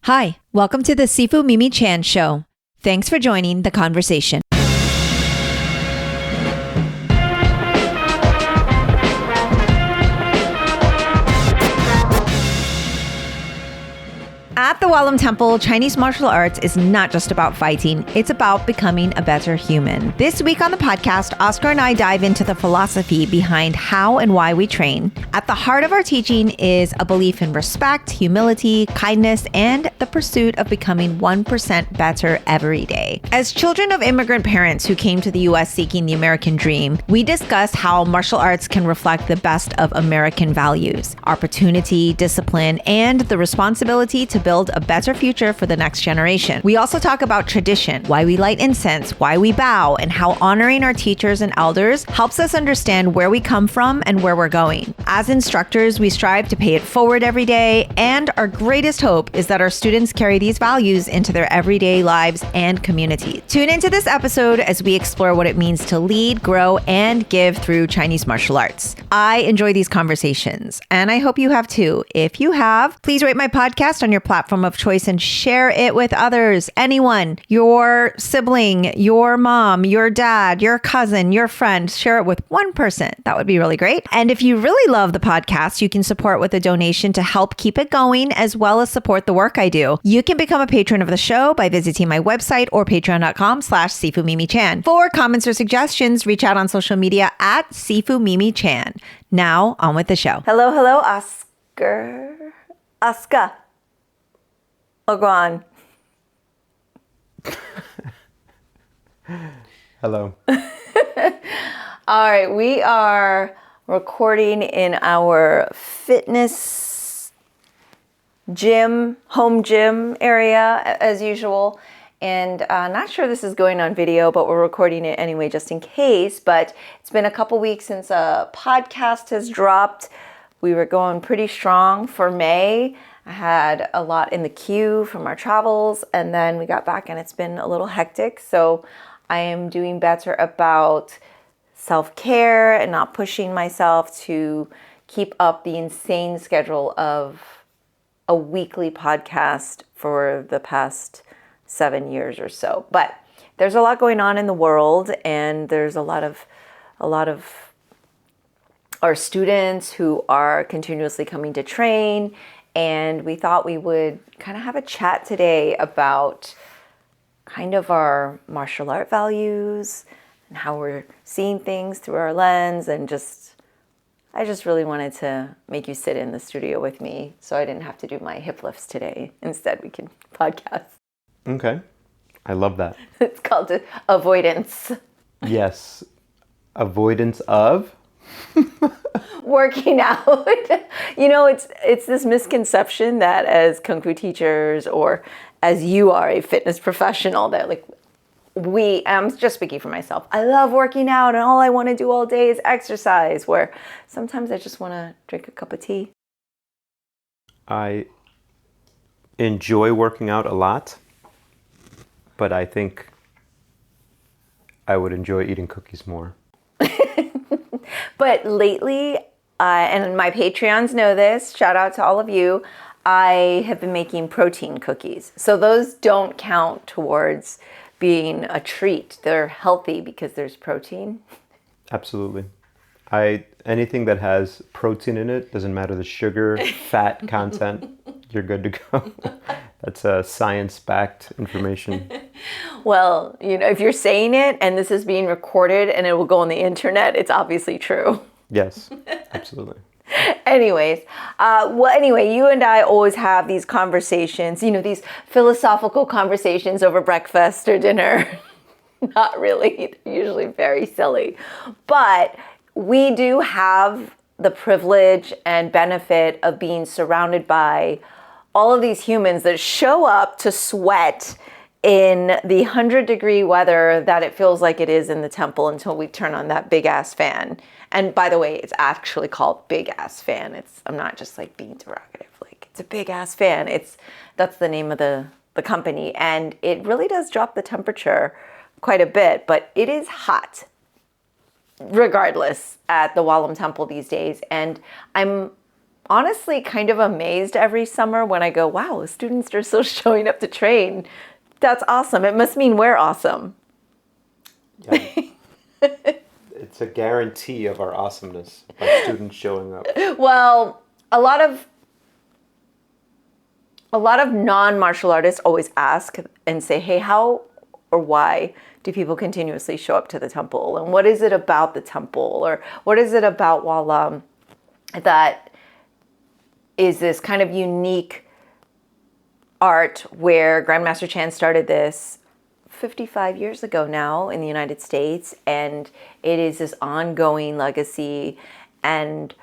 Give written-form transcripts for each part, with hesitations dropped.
Hi, welcome to the Sifu Mimi Chan Show. Thanks for joining the conversation. At the Wah Lum Temple, Chinese martial arts is not just about fighting, it's about becoming a better human. This week on the podcast, Oscar and I dive into the philosophy behind how and why we train. At the heart of our teaching is a belief in respect, humility, kindness, and the pursuit of becoming 1% better every day. As children of immigrant parents who came to the US seeking the American dream, we discuss how martial arts can reflect the best of American values, opportunity, discipline, and the responsibility to build a better future for the next generation. We also talk about tradition, why we light incense, why we bow, and how honoring our teachers and elders helps us understand where we come from and where we're going. As instructors, we strive to pay it forward every day, and our greatest hope is that our students carry these values into their everyday lives and community. Tune into this episode as we explore what it means to lead, grow, and give through Chinese martial arts. I enjoy these conversations, and I hope you have too. If you have, please rate my podcast on your platform of choice and share it with others. Anyone, your sibling, your mom, your dad, your cousin, your friend, share it with one person. That would be really great. And if you really love the podcast, you can support with a donation to help keep it going, as well as support the work I do. You can become a patron of the show by visiting my website or patreon.com/SifuMimiChan. For comments or suggestions, reach out on social media at SifuMimiChan. Now, on with the show. Hello, Oscar. Oscar. Oh, go on. Hello. All right, we are recording in our fitness gym, home gym area as usual. And not sure this is going on video, but we're recording it anyway just in case. But it's been a couple weeks since a podcast has dropped. We were going pretty strong for May. I had a lot in the queue from our travels, and then we got back and it's been a little hectic. So I am doing better about self-care and not pushing myself to keep up the insane schedule of a weekly podcast for the past 7 years or so. But there's a lot going on in the world, and there's a lot of our students who are continuously coming to train. And we thought we would kind of have a chat today about kind of our martial art values and how we're seeing things through our lens. And I just really wanted to make you sit in the studio with me so I didn't have to do my hip lifts today. Instead, we can podcast. Okay. I love that. It's called avoidance. Yes. Avoidance of? Working out. You know, it's this misconception that as Kung Fu teachers, or as you are a fitness professional, that I'm just speaking for myself, I love working out and all I want to do all day is exercise, where sometimes I just want to drink a cup of tea. I enjoy working out a lot, but I think I would enjoy eating cookies more. But lately, and my Patreons know this, shout out to all of you, I have been making protein cookies. So those don't count towards being a treat. They're healthy because there's protein. Absolutely. Anything that has protein in it, doesn't matter the sugar, fat content, you're good to go. That's science-backed information. Well, you know, if you're saying it and this is being recorded and it will go on the internet, it's obviously true. Yes, absolutely. Anyways, you and I always have these conversations, you know, these philosophical conversations over breakfast or dinner. Not really, they're usually very silly. But we do have the privilege and benefit of being surrounded by all of these humans that show up to sweat in the 100-degree weather that it feels like it is in the temple until we turn on that big-ass fan. And by the way, it's actually called big-ass fan. I'm not just like being derogative. Like, it's a big-ass fan. That's the name of the company. And it really does drop the temperature quite a bit, but it is hot regardless at the Wah Lum Temple these days. And I'm honestly kind of amazed every summer when I go, wow, students are still showing up to train. That's awesome. It must mean we're awesome. Yeah. It's a guarantee of our awesomeness by students showing up. Well, a lot of non-martial artists always ask and say, hey, how or why do people continuously show up to the temple? And what is it about the temple? Or what is it about Wah Lum that is this kind of unique art where Grandmaster Chan started this 55 years ago now in the United States, and it is this ongoing legacy. And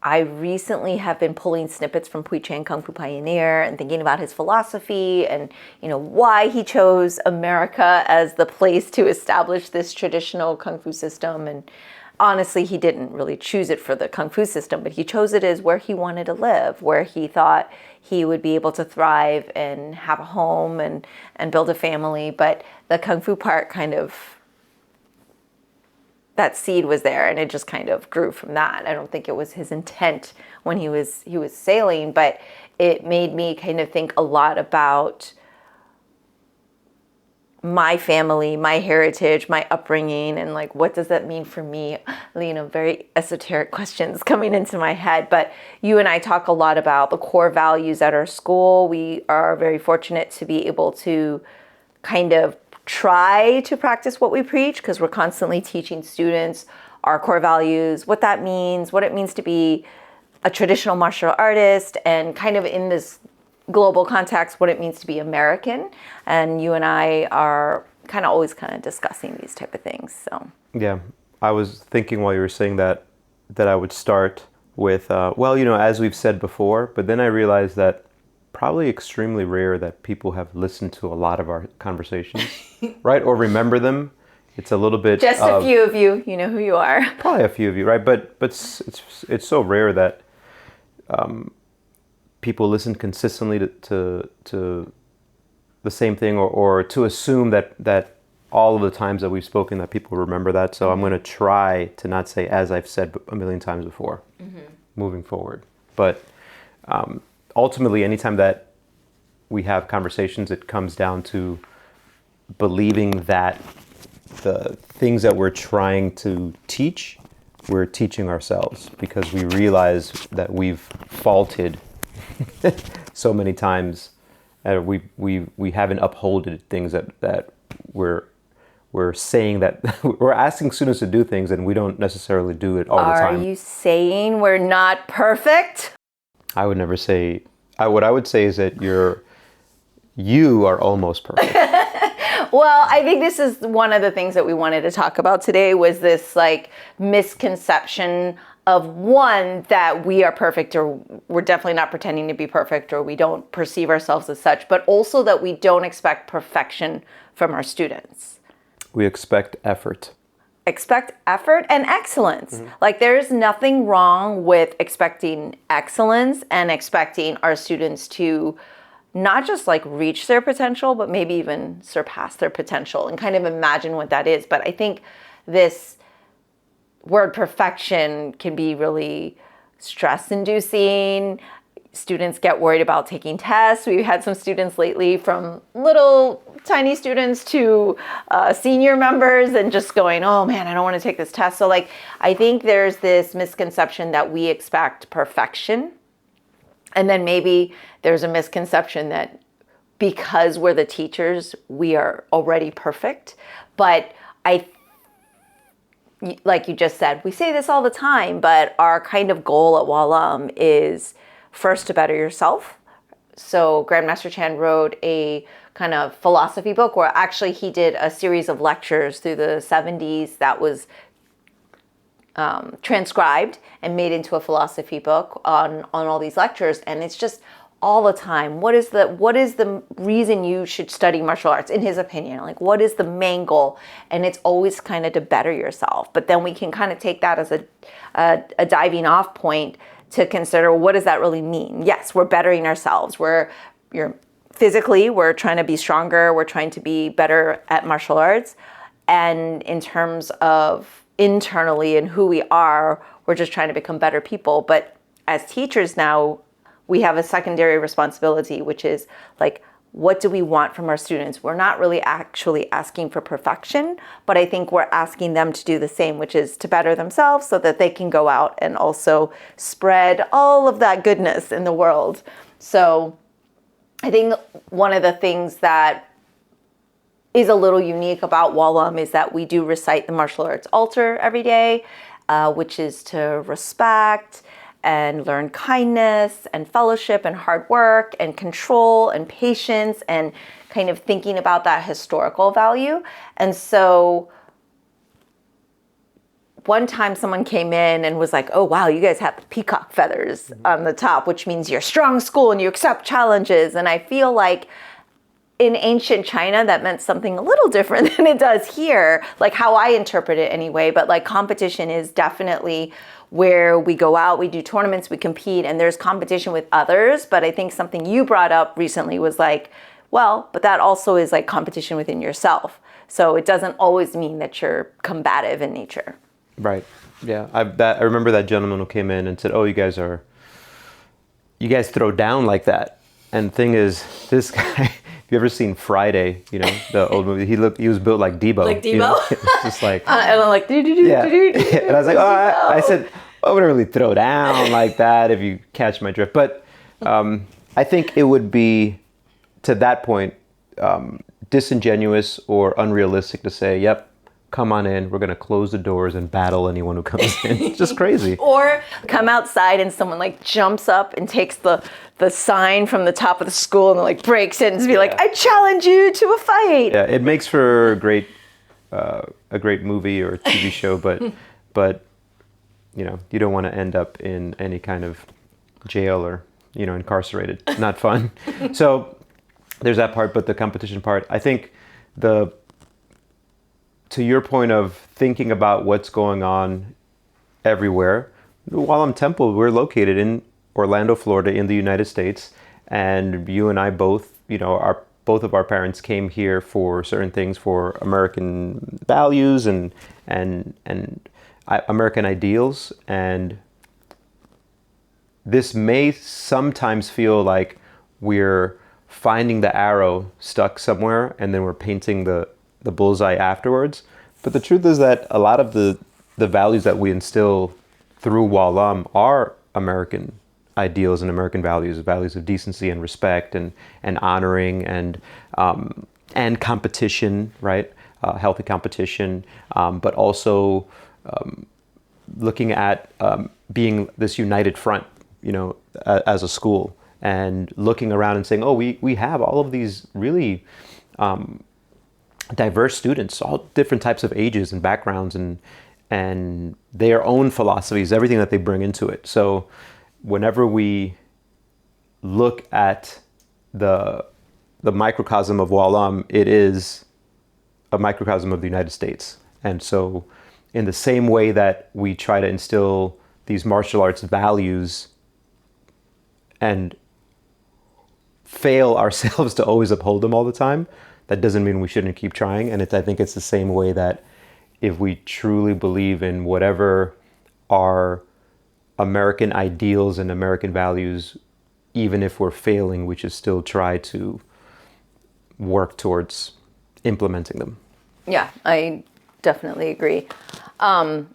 I recently have been pulling snippets from Pui Chan Kung Fu Pioneer and thinking about his philosophy and, why he chose America as the place to establish this traditional Kung Fu system. And honestly, he didn't really choose it for the Kung Fu system, but he chose it as where he wanted to live, where he thought he would be able to thrive and have a home and build a family. But the Kung Fu part kind of, that seed was there, and it just kind of grew from that. I don't think it was his intent when he was sailing, but it made me kind of think a lot about my family, my heritage, my upbringing, and like, what does that mean for me? Very esoteric questions coming into my head. But you and I talk a lot about the core values at our school. We are very fortunate to be able to kind of try to practice what we preach, because we're constantly teaching students our core values, what that means, what it means to be a traditional martial artist, and kind of in this global context, what it means to be American. And you and I are kind of always kind of discussing these type of things. So yeah, I was thinking while you were saying that I would start with, as we've said before, but then I realized that probably extremely rare that people have listened to a lot of our conversations, right? Or remember them. It's a little bit just a few of you, you know who you are. Probably a few of you, right? But it's so rare that people listen consistently to the same thing, or to assume that all of the times that we've spoken that people remember that. So I'm going to try to not say as I've said a million times before, moving forward. But ultimately, anytime that we have conversations, it comes down to believing that the things that we're trying to teach, we're teaching ourselves, because we realize that we've faulted so many times, and we haven't upholded things that we're saying that we're asking students to do things, and we don't necessarily do it all the time. Are you saying we're not perfect? I would never say. What I would say is that you are almost perfect. Well, I think this is one of the things that we wanted to talk about today, was this like misconception of, one, that we are perfect, or we're definitely not pretending to be perfect, or we don't perceive ourselves as such, but also that we don't expect perfection from our students. We expect effort. Expect effort and excellence. Like, there's nothing wrong with expecting excellence and expecting our students to not just like reach their potential, but maybe even surpass their potential, and kind of imagine what that is. But I think this word perfection can be really stress-inducing. Students get worried about taking tests. We've had some students lately, from little tiny students to senior members, and just going, oh man, I don't want to take this test. So like, I think there's this misconception that we expect perfection. And then maybe there's a misconception that because we're the teachers, we are already perfect. But like you just said, we say this all the time, but our kind of goal at Wah Lum is first to better yourself. So Grandmaster Chan wrote a kind of philosophy book, where actually he did a series of lectures through the 70s that was transcribed and made into a philosophy book on all these lectures. And it's just all the time, what is the reason you should study martial arts, in his opinion? Like, what is the main goal? And it's always kind of to better yourself. But then we can kind of take that as a diving off point to consider, what does that really mean? Yes, we're bettering ourselves. Physically, we're trying to be stronger. We're trying to be better at martial arts. And in terms of internally and who we are, we're just trying to become better people. But as teachers now, we have a secondary responsibility, which is like, what do we want from our students? We're not really actually asking for perfection, but I think we're asking them to do the same, which is to better themselves so that they can go out and also spread all of that goodness in the world. So I think one of the things that is a little unique about Wah Lum is that we do recite the martial arts altar every day, which is to respect and learn kindness and fellowship and hard work and control and patience and kind of thinking about that historical value. And so one time someone came in and was like, oh, wow, you guys have peacock feathers on the top, which means you're a strong school and you accept challenges. And I feel like in ancient China, that meant something a little different than it does here, like how I interpret it anyway. But like competition is definitely where we go out, we do tournaments, we compete, and there's competition with others. But I think something you brought up recently was like, well, but that also is like competition within yourself. So it doesn't always mean that you're combative in nature. Right. Yeah. I remember that gentleman who came in and said, oh, you guys throw down like that. And the thing is, this guy, have you ever seen Friday, the old movie? He was built like Debo. Like Debo? Just like, and I'm like, yeah. And I was like, I said, I wouldn't really throw down like that, if you catch my drift. But I think it would be, to that point, disingenuous or unrealistic to say, yep, come on in, we're going to close the doors and battle anyone who comes in. It's just crazy. Or come outside and someone like jumps up and takes the sign from the top of the school and like breaks it and be like, I challenge you to a fight. Yeah, it makes for a great movie or TV show, but you don't want to end up in any kind of jail or incarcerated. Not fun. So there's that part, but the competition part, I think to your point of thinking about what's going on everywhere, the Wah Lum Temple, we're located in Orlando, Florida, in the United States, and you and I both, both of our parents came here for certain things, for American values and American ideals, and this may sometimes feel like we're finding the arrow stuck somewhere, and then we're painting the bullseye afterwards. But the truth is that a lot of the values that we instill through Wah Lum are American ideals and American values of decency and respect and honoring and competition, right? Healthy competition, but also looking at being this united front, as a school, and looking around and saying, oh, we have all of these really diverse students, all different types of ages and backgrounds and their own philosophies, everything that they bring into it. So whenever we look at the microcosm of Wah Lum, it is a microcosm of the United States. And so in the same way that we try to instill these martial arts values and fail ourselves to always uphold them all the time, that doesn't mean we shouldn't keep trying. And I think it's the same way that if we truly believe in whatever our American ideals and American values, even if we're failing, we should still try to work towards implementing them. Yeah, I definitely agree. One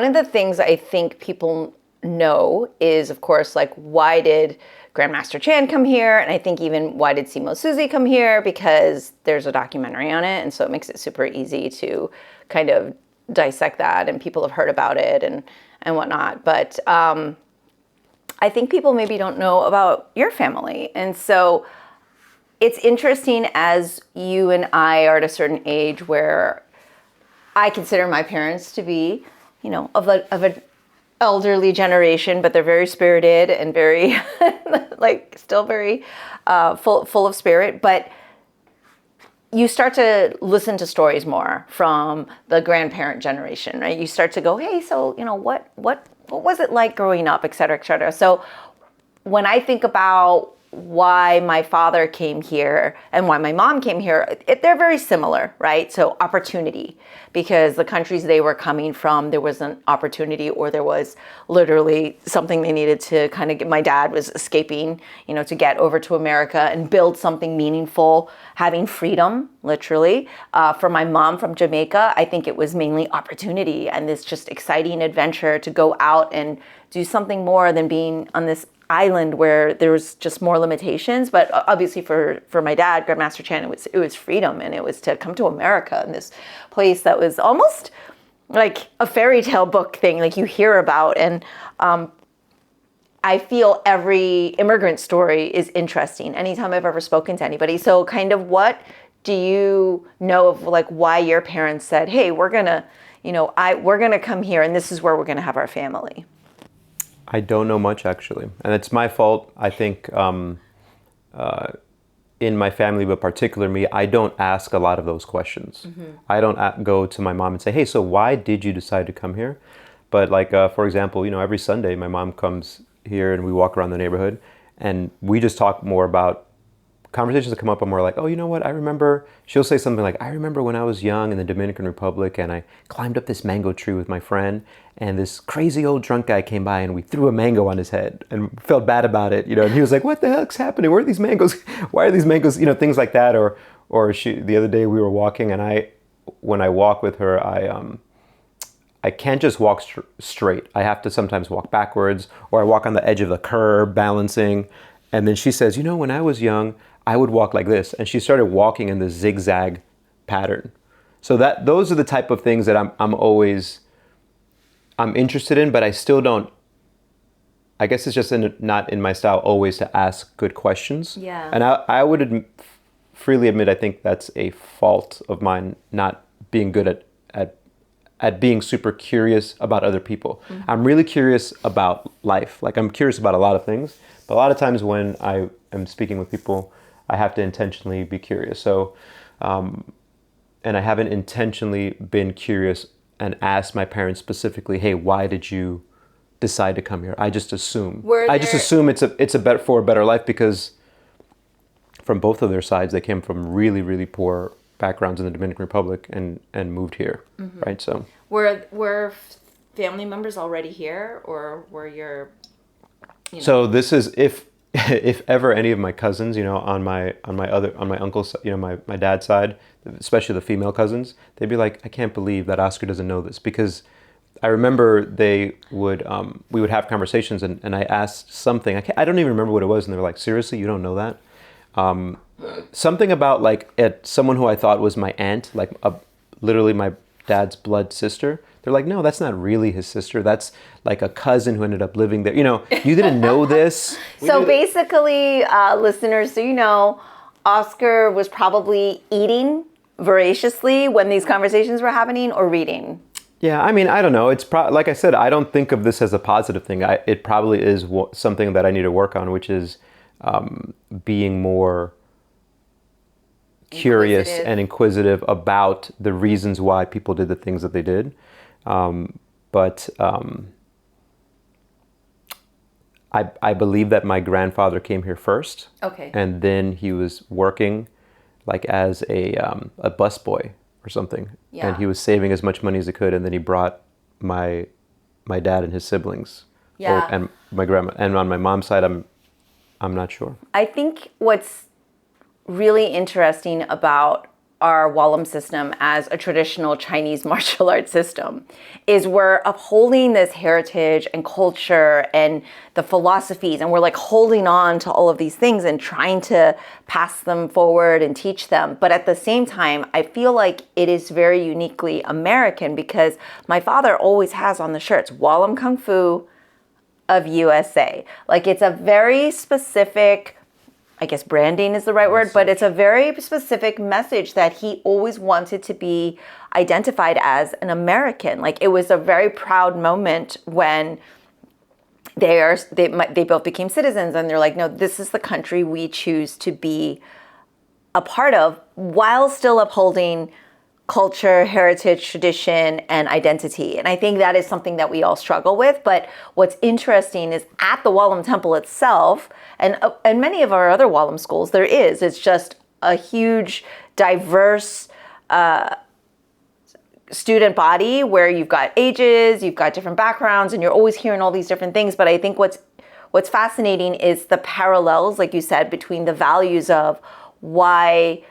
of the things I think people know is, of course, like, why did Grandmaster Chan come here? And I think even why did Simo Suzy come here? Because there's a documentary on it. And so it makes it super easy to kind of dissect that, and people have heard about it and whatnot. But I think people maybe don't know about your family. And so it's interesting, as you and I are at a certain age where I consider my parents to be, of an elderly generation, but they're very spirited and very still very full of spirit. But you start to listen to stories more from the grandparent generation, right? You start to go, hey, so what was it like growing up, et cetera, et cetera. So when I think about why my father came here and why my mom came here, they're very similar, right? So opportunity, because the countries they were coming from, there was an opportunity, or there was literally something they needed to kind of get. My dad was escaping, to get over to America and build something meaningful, having freedom, literally. For my mom from Jamaica, I think it was mainly opportunity and this just exciting adventure to go out and do something more than being on this island where there was just more limitations. But obviously for my dad, Grandmaster Chan, it was freedom, and it was to come to America in this place that was almost like a fairy tale book thing, like you hear about. And I feel every immigrant story is interesting anytime I've ever spoken to anybody. So kind of what do you know of, like, why your parents said, hey, we're gonna come here and this is where we're gonna have our family? I don't know much, actually. And it's my fault, I think, in my family, but particularly me, I don't ask a lot of those questions. I don't go to my mom and say, hey, so why did you decide to come here? But like, for example, every Sunday, my mom comes here and we walk around the neighborhood and we just talk more about conversations that come up are more like, oh, you know what? I remember, she'll say something like, I remember when I was young in the Dominican Republic and I climbed up this mango tree with my friend and this crazy old drunk guy came by and we threw a mango on his head and felt bad about it, and he was like, what the heck's happening? Where are these mangoes? Why are these mangoes? Things like that. Or the other day we were walking and when I walk with her, I can't just walk straight. I have to sometimes walk backwards, or I walk on the edge of the curb balancing. And then she says, when I was young, I would walk like this. And she started walking in this zigzag pattern. So those are the type of things that I'm interested in, but I still don't, I guess it's just not in my style always to ask good questions. Yeah. And I would freely admit, I think that's a fault of mine, not being good at being super curious about other people. I'm really curious about life. Like, I'm curious about a lot of things, but a lot of times when I am speaking with people, I have to intentionally be curious. So, and I haven't intentionally been curious and asked my parents specifically, hey, why did you decide to come here? I just assume. It's for a better life, because from both of their sides, they came from really, really poor backgrounds in the Dominican Republic and moved here, right? So were family members already here, or were your So this is if ever any of my cousins, on my uncle's, my dad's side, especially the female cousins, they'd be like, I can't believe that Oscar doesn't know this, because I remember we would have conversations and I asked something, I don't even remember what it was, and they were like, seriously, you don't know that? Something about like someone who I thought was my aunt, like literally my dad's blood sister. They're like, no, that's not really his sister. That's like a cousin who ended up living there. You didn't know this. So basically, listeners, so Oscar was probably eating voraciously when these conversations were happening, or reading. Yeah, I mean, I don't know. It's like I said, I don't think of this as a positive thing. It probably is something that I need to work on, which is being more curious and inquisitive about the reasons why people did the things that they did. But I believe that my grandfather came here first. Okay. And then he was working like as a busboy or something. Yeah. And he was saving as much money as he could, and then he brought my dad and his siblings. Yeah. And my grandma. And on my mom's side, I'm not sure. I think what's really interesting about our Wah Lum system as a traditional Chinese martial arts system is we're upholding this heritage and culture and the philosophies, and we're like holding on to all of these things and trying to pass them forward and teach them. But at the same time, I feel like it is very uniquely American, because my father always has on the shirts, Wah Lum Kung Fu of USA. Like, it's a very specific, I guess branding is the right word, but it's a very specific message that he always wanted to be identified as an American. Like, it was a very proud moment when they both became citizens, and they're like, no, this is the country we choose to be a part of, while still upholding culture, heritage, tradition, and identity. And I think that is something that we all struggle with. But what's interesting is at the Wah Lum Temple itself, and many of our other Wah Lum schools, there is. It's just a huge, diverse student body where you've got ages, you've got different backgrounds, and you're always hearing all these different things. But I think what's fascinating is the parallels, like you said, between the values of why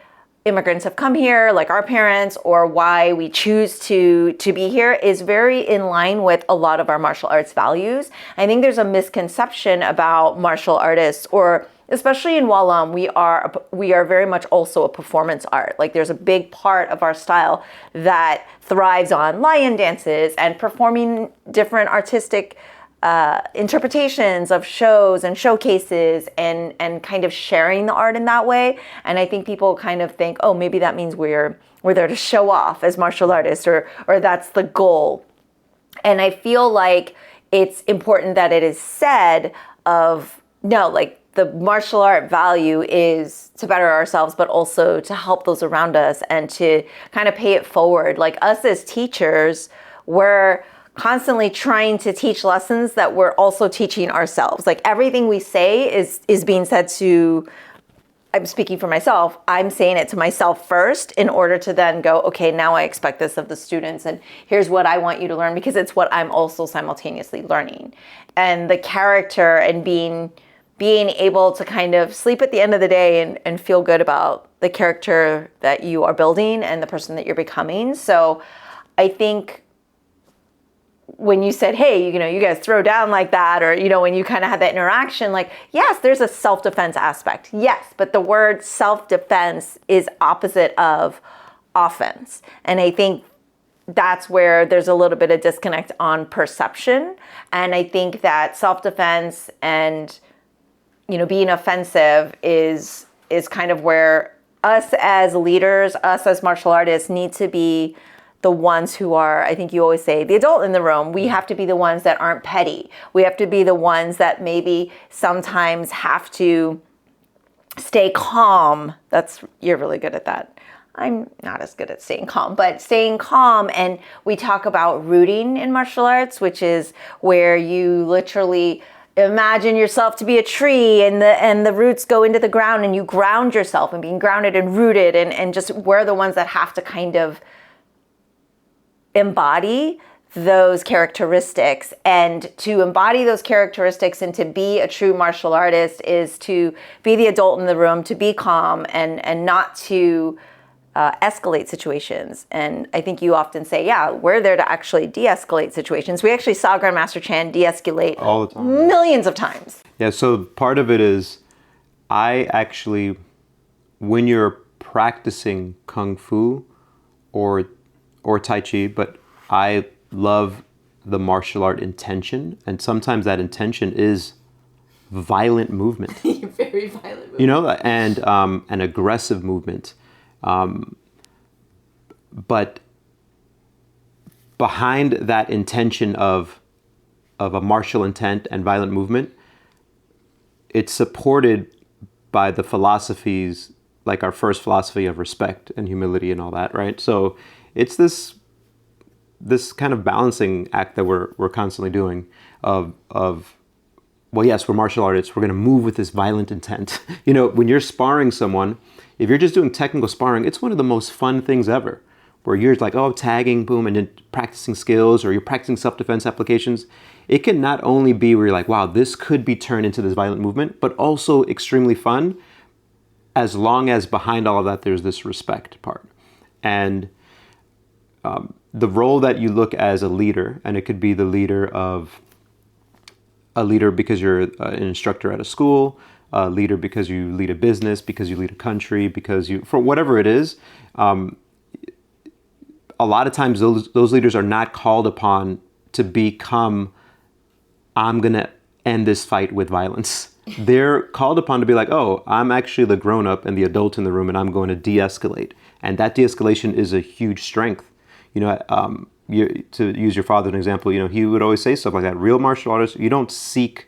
immigrants have come here, like our parents, or why we choose to be here is very in line with a lot of our martial arts values. I think there's a misconception about martial artists, or especially in Wah Lum, we are very much also a performance art. Like there's a big part of our style that thrives on lion dances and performing different artistic interpretations of shows and showcases and kind of sharing the art in that way. And I think people kind of think, oh, maybe that means we're there to show off as martial artists, or that's the goal. And I feel like it's important that it is said of, no, like the martial art value is to better ourselves, but also to help those around us and to kind of pay it forward. Like us as teachers, we're constantly trying to teach lessons that we're also teaching ourselves. Like everything we say is being said to, I'm speaking for myself, I'm saying it to myself first in order to then go, okay, now I expect this of the students, and here's what I want you to learn, because it's what I'm also simultaneously learning. And the character and being able to kind of sleep at the end of the day and feel good about the character that you are building and the person that you're becoming. So I think when you said, hey, you guys throw down like that, or, when you kind of had that interaction, like, yes, there's a self-defense aspect. Yes, but the word self-defense is opposite of offense. And I think that's where there's a little bit of disconnect on perception. And I think that self-defense and, being offensive is kind of where us as leaders, us as martial artists need to be the ones who are, I think you always say, the adult in the room. We have to be the ones that aren't petty. We have to be the ones that maybe sometimes have to stay calm. You're really good at that. I'm not as good at staying calm, but staying calm. And we talk about rooting in martial arts, which is where you literally imagine yourself to be a tree and the roots go into the ground and you ground yourself, and being grounded and rooted and just we're the ones that have to kind of embody those characteristics. And to embody those characteristics and to be a true martial artist is to be the adult in the room, to be calm and not to escalate situations. And I think you often say, yeah, we're there to actually de-escalate situations. We actually saw Grandmaster Chan de-escalate all the time, millions of times. Yeah, so part of it is I actually, when you're practicing Kung Fu or Tai Chi, but I love the martial art intention, and sometimes that intention is violent movement. Very violent movement. And an aggressive movement. But behind that intention of a martial intent and violent movement, it's supported by the philosophies, like our first philosophy of respect and humility and all that, right? So it's this kind of balancing act that we're constantly doing of well, yes, we're martial artists, we're going to move with this violent intent. When you're sparring someone, if you're just doing technical sparring, it's one of the most fun things ever, where you're like, oh, tagging, boom, and then practicing skills, or you're practicing self-defense applications. It can not only be where you're like, wow, this could be turned into this violent movement, but also extremely fun, as long as behind all of that, there's this respect part. And the role that you look as a leader, and it could be the leader because you're an instructor at a school, a leader because you lead a business, because you lead a country, for whatever it is. A lot of times those leaders are not called upon to become, I'm going to end this fight with violence. They're called upon to be like, oh, I'm actually the grown-up and the adult in the room, and I'm going to de-escalate. And that de-escalation is a huge strength. To use your father as an example, he would always say stuff like that. Real martial artists, you don't seek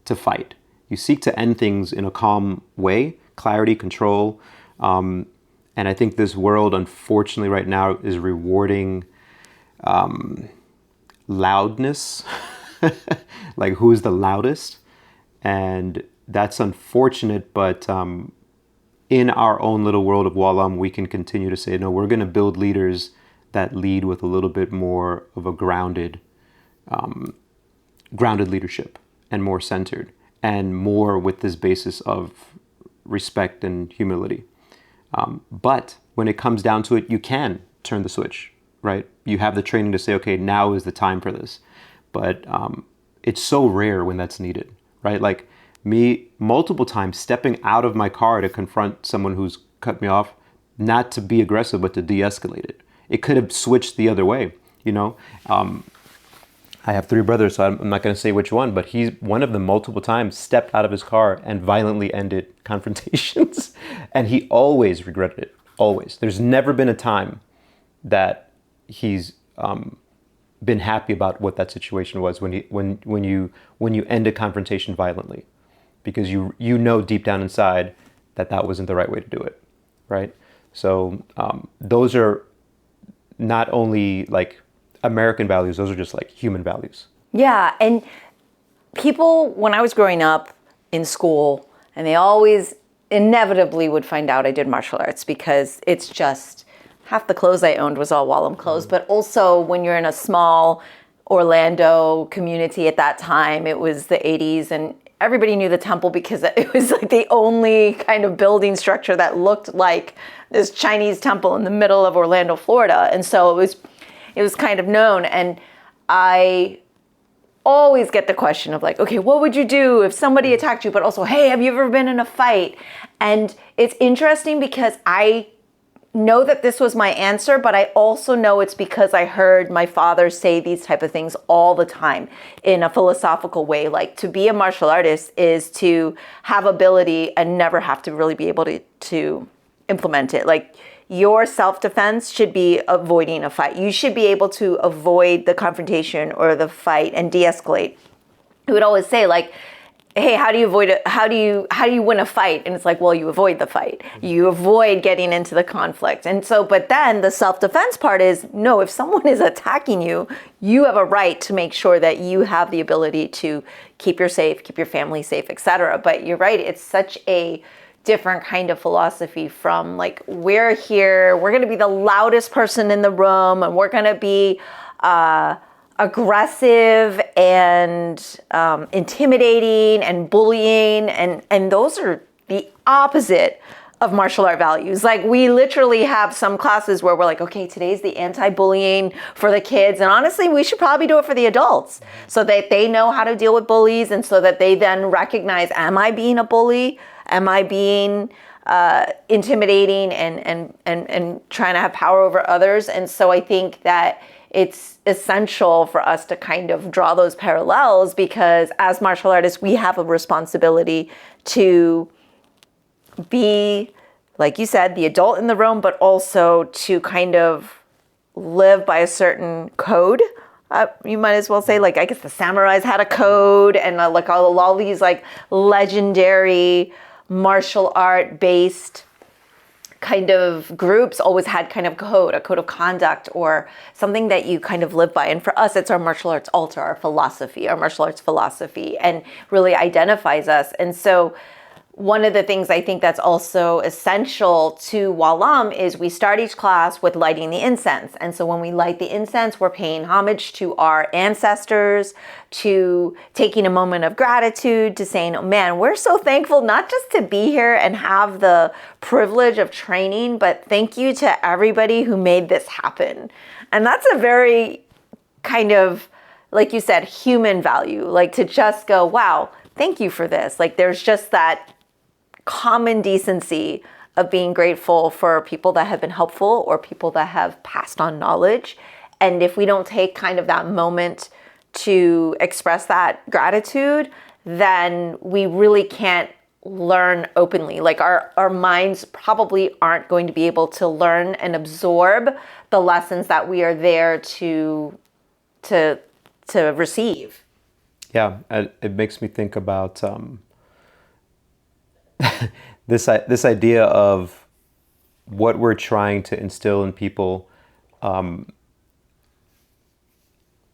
to fight. You seek to end things in a calm way, clarity, control. And I think this world, unfortunately, right now is rewarding loudness, like who's the loudest. And that's unfortunate, but in our own little world of Wah Lum, we can continue to say, no, we're going to build leaders that lead with a little bit more of a grounded leadership, and more centered, and more with this basis of respect and humility. But when it comes down to it, you can turn the switch, right? You have the training to say, okay, now is the time for this. But it's so rare when that's needed, right? Like me multiple times stepping out of my car to confront someone who's cut me off, not to be aggressive, but to de-escalate it. It could have switched the other way, you know? I have 3 brothers, so I'm not going to say which one, but he's one of them multiple times stepped out of his car and violently ended confrontations. And he always regretted it, always. There's never been a time that he's been happy about what that situation was when you end a confrontation violently, because you know deep down inside that wasn't the right way to do it, right? So those are not only like American values, those are just like human values. Yeah, and people, when I was growing up in school, and they always inevitably would find out I did martial arts, because it's just half the clothes I owned was all Wah Lum clothes. But also when you're in a small Orlando community at that time, it was the 80s, and everybody knew the temple because it was like the only kind of building structure that looked like this Chinese temple in the middle of Orlando, Florida. And so it was kind of known. And I always get the question of like, okay, what would you do if somebody attacked you? But also, hey, have you ever been in a fight? And it's interesting because I know that this was my answer, but I also know it's because I heard my father say these type of things all the time in a philosophical way. Like, to be a martial artist is to have ability and never have to really be able to implement it. Like, your self-defense should be avoiding a fight. You should be able to avoid the confrontation or the fight and de-escalate. He would always say, like, hey, how do you avoid it? How do you win a fight? And it's like, well, you avoid the fight. You avoid getting into the conflict. And so, but then the self-defense part is, no, if someone is attacking you, you have a right to make sure that you have the ability to keep your family safe, etc. But you're right, it's such a different kind of philosophy from like, we're here, we're going to be the loudest person in the room, and we're going to be aggressive and intimidating and bullying, and those are the opposite of martial art values. Like, we literally have some classes where we're like, okay, today's the anti-bullying for the kids, and honestly we should probably do it for the adults so that they know how to deal with bullies, and so that they then recognize, am I being a bully? Am I being intimidating and trying to have power over others? And so I think that it's essential for us to kind of draw those parallels, because as martial artists, we have a responsibility to be, like you said, the adult in the room, but also to kind of live by a certain code. You might as well say, like, I guess the samurais had a code, and like all these like legendary martial art based kind of groups always had kind of a code of conduct, or something that you kind of live by. And for us, it's our martial arts altar, our martial arts philosophy, and really identifies us. And so one of the things I think that's also essential to Wah Lum is we start each class with lighting the incense. And so when we light the incense, we're paying homage to our ancestors, to taking a moment of gratitude, to saying, oh man, we're so thankful not just to be here and have the privilege of training, but thank you to everybody who made this happen. And that's a very kind of, like you said, human value, like to just go, wow, thank you for this. Like, there's just that common decency of being grateful for people that have been helpful or people that have passed on knowledge. And if we don't take kind of that moment to express that gratitude, then we really can't learn openly. Like, our minds probably aren't going to be able to learn and absorb the lessons that we are there to receive. Yeah, it makes me think about this idea of what we're trying to instill in people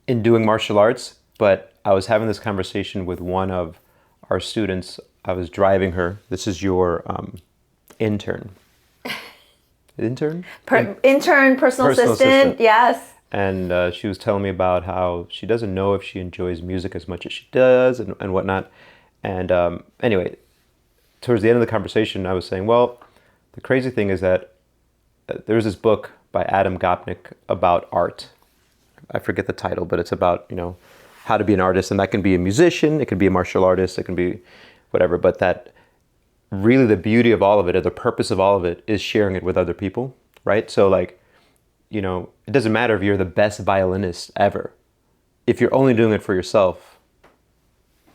in doing martial arts. But I was having this conversation with one of our students, I was driving her. This is your intern. Intern? Intern, personal assistant. Yes. And she was telling me about how she doesn't know if she enjoys music as much as she does and whatnot. And anyway, towards the end of the conversation, I was saying, well, the crazy thing is that there's this book by Adam Gopnik about art. I forget the title, but it's about, how to be an artist. And that can be a musician, it can be a martial artist, it can be whatever. But that really the beauty of all of it, or the purpose of all of it, is sharing it with other people, right? So like, it doesn't matter if you're the best violinist ever. If you're only doing it for yourself,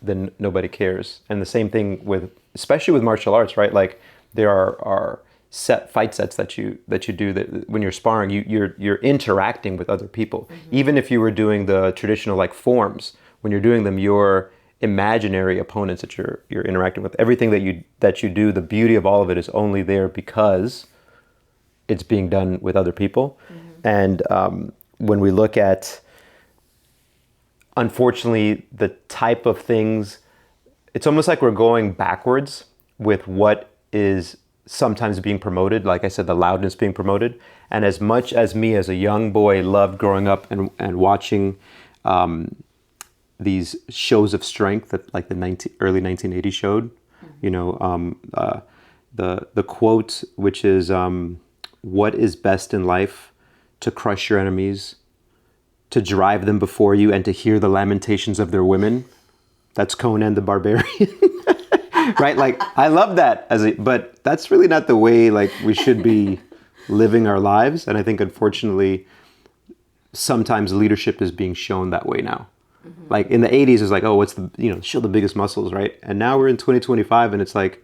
then nobody cares. And the same thing especially with martial arts, right? Like there are set fight sets that you do that when you're sparring, you're interacting with other people. Even if you were doing the traditional like forms, when you're doing them, you're imaginary opponents that you're interacting with. Everything that you do, the beauty of all of it is only there because it's being done with other people. And when we look at, unfortunately, the type of things, it's almost like we're going backwards with what is sometimes being promoted. Like I said, the loudness being promoted. And as much as me as a young boy loved growing up and watching these shows of strength that like the early 1980s showed, the quote, which is, what is best in life? To crush your enemies, to drive them before you, and to hear the lamentations of their women. That's Conan the Barbarian. Right? Like, I love that but that's really not the way like we should be living our lives. And I think unfortunately, sometimes leadership is being shown that way now. Like in the 80s, it's like, oh, what's show the biggest muscles, right? And now we're in 2025 and it's like,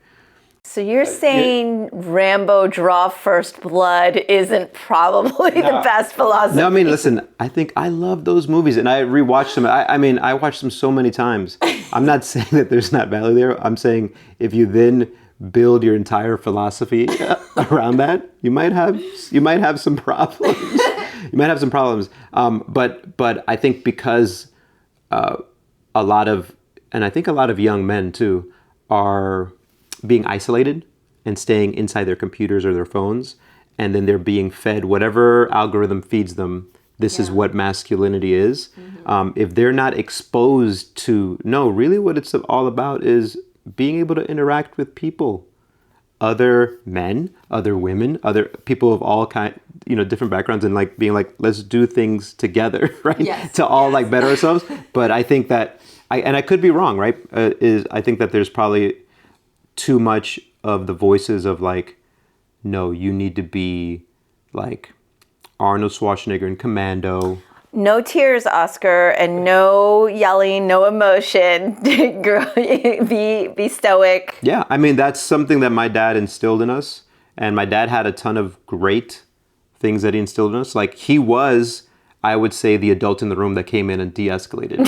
so you're saying Rambo draw first blood isn't probably the best philosophy? No, I mean, listen, I think I love those movies and I rewatched them. I watched them so many times. I'm not saying that there's not value there. I'm saying if you then build your entire philosophy around that, you might have some problems. You might have some problems. But I think because a lot of young men too are being isolated and staying inside their computers or their phones, and then they're being fed whatever algorithm feeds them. This is what masculinity is. If they're not exposed to, no, really what it's all about is being able to interact with people, other men, other women, other people of all different backgrounds, and like being like, let's do things together, right? Yes. To all like better ourselves. But I think that, I could be wrong, right? I think that there's probably too much of the voices of like, no, you need to be like Arnold Schwarzenegger in Commando. No tears, Oscar, and no yelling, no emotion. Be stoic. Yeah, I mean, that's something that my dad instilled in us. And my dad had a ton of great things that he instilled in us. Like he was, I would say, the adult in the room that came in and de-escalated.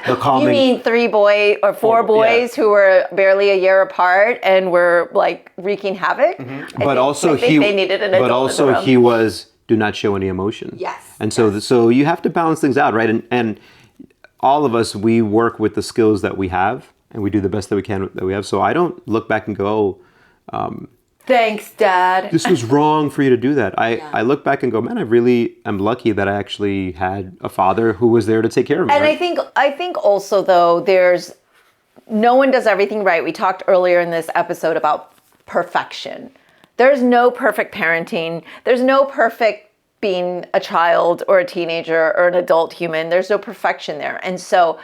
The calming. You mean four boys who were barely a year apart and were like wreaking havoc? But also they needed an adult. But also he was, do not show any emotion. Yes. And so you have to balance things out, right? And all of us, we work with the skills that we have, and we do the best that we can that we have. So I don't look back and go, thanks, Dad. this was wrong for you to do that. I look back and go, man, I really am lucky that I actually had a father who was there to take care of me. And right? I think also though, no one does everything right. We talked earlier in this episode about perfection. There's no perfect parenting. There's no perfect being a child or a teenager or an adult human. There's no perfection there. And so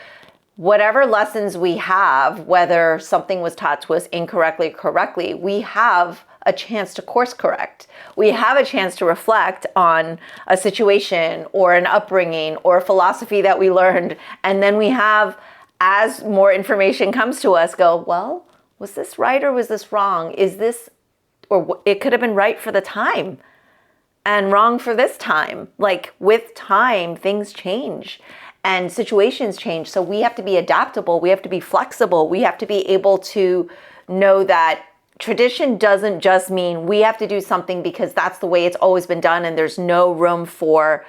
whatever lessons we have, whether something was taught to us incorrectly or correctly, we have a chance to course correct. We have a chance to reflect on a situation or an upbringing or a philosophy that we learned. And then we have, as more information comes to us, go, well, was this right or was this wrong? Is this, or it could have been right for the time and wrong for this time. Like with time, things change and situations change. So we have to be adaptable. We have to be flexible. We have to be able to know that tradition doesn't just mean we have to do something because that's the way it's always been done and there's no room for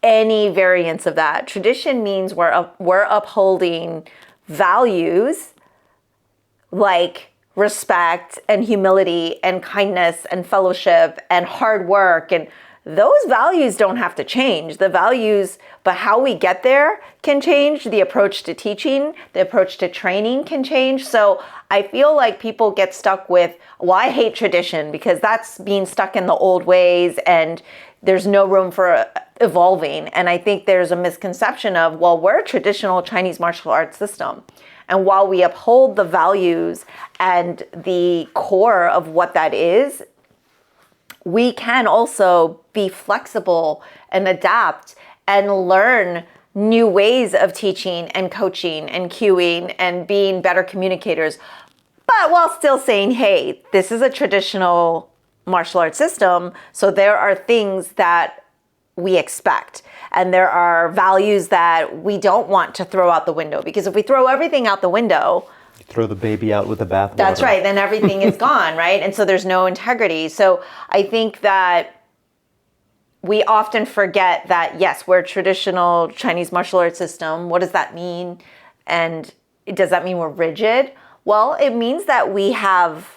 any variance of that. Tradition means we're upholding values like respect and humility and kindness and fellowship and hard work, and those values don't have to change. The values, but how we get there can change. The approach to teaching, the approach to training can change. So I feel like people get stuck with, well, I hate tradition because that's being stuck in the old ways and there's no room for evolving. And I think there's a misconception of, well, we're a traditional Chinese martial arts system. And while we uphold the values and the core of what that is, we can also be flexible and adapt and learn new ways of teaching and coaching and cueing and being better communicators, but while still saying, hey, this is a traditional martial arts system, so there are things that we expect. And there are values that we don't want to throw out the window, because if we throw everything out the window, Throw the baby out with the bathwater. that's right, then everything is gone, right? And so there's no integrity. So I think that we often forget that, yes, we're a traditional Chinese martial arts system. What does that mean? And does that mean we're rigid? Well, it means that we have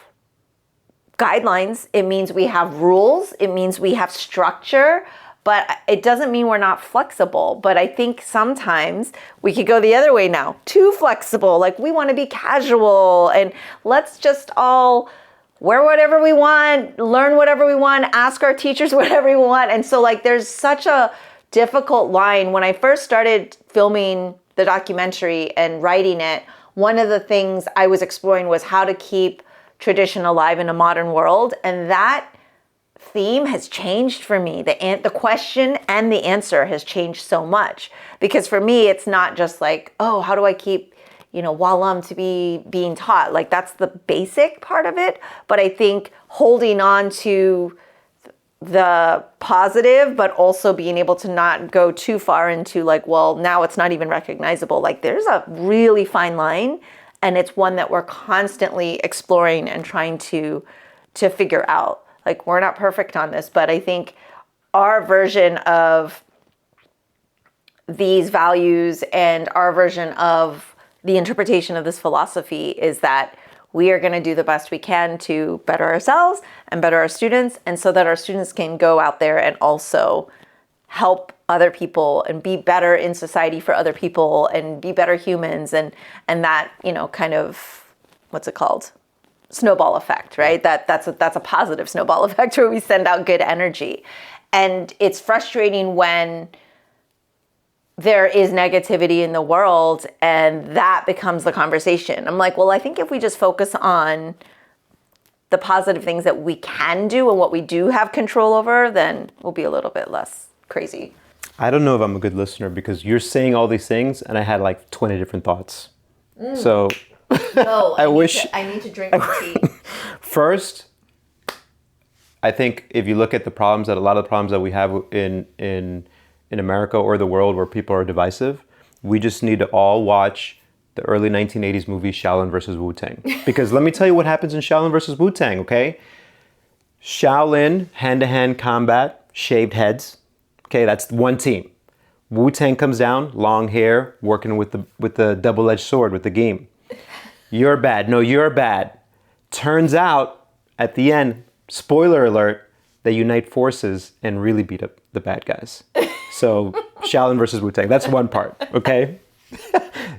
guidelines. It means we have rules. It means we have structure. But it doesn't mean we're not flexible. But I think sometimes we could go the other way now, too flexible. Like, we want to be casual and let's just all wear whatever we want, learn whatever we want, ask our teachers whatever we want. And so like, there's such a difficult line. When I first started filming the documentary and writing it, one of the things I was exploring was how to keep tradition alive in a modern world. And that theme has changed for me. The question and the answer has changed so much, because for me, it's not just like, oh, how do I keep, Wah Lum to be being taught? Like, that's the basic part of it. But I think holding on to the positive, but also being able to not go too far into like, well, now it's not even recognizable. Like, there's a really fine line, and it's one that we're constantly exploring and trying to figure out. Like, we're not perfect on this, but I think our version of these values and our version of the interpretation of this philosophy is that we are going to do the best we can to better ourselves and better our students, and so that our students can go out there and also help other people and be better in society for other people and be better humans, and that, kind of, what's it called? Snowball effect, right? That's a positive snowball effect where we send out good energy. And it's frustrating when there is negativity in the world and that becomes the conversation. I'm like, well, I think if we just focus on the positive things that we can do and what we do have control over, then we'll be a little bit less crazy. I don't know if I'm a good listener, because you're saying all these things and I had like 20 different thoughts. So No, I need to drink more tea. First, I think if you look at a lot of the problems that we have in America or the world where people are divisive, we just need to all watch the early 1980s movie Shaolin versus Wu-Tang. Because let me tell you what happens in Shaolin versus Wu-Tang, okay? Shaolin, hand-to-hand combat, shaved heads. Okay, that's one team. Wu-Tang comes down, long hair, working with the double-edged sword, with the game. You're bad. No, you're bad. Turns out, at the end, spoiler alert, they unite forces and really beat up the bad guys. So, Shaolin versus Wu-Tang, that's one part, okay?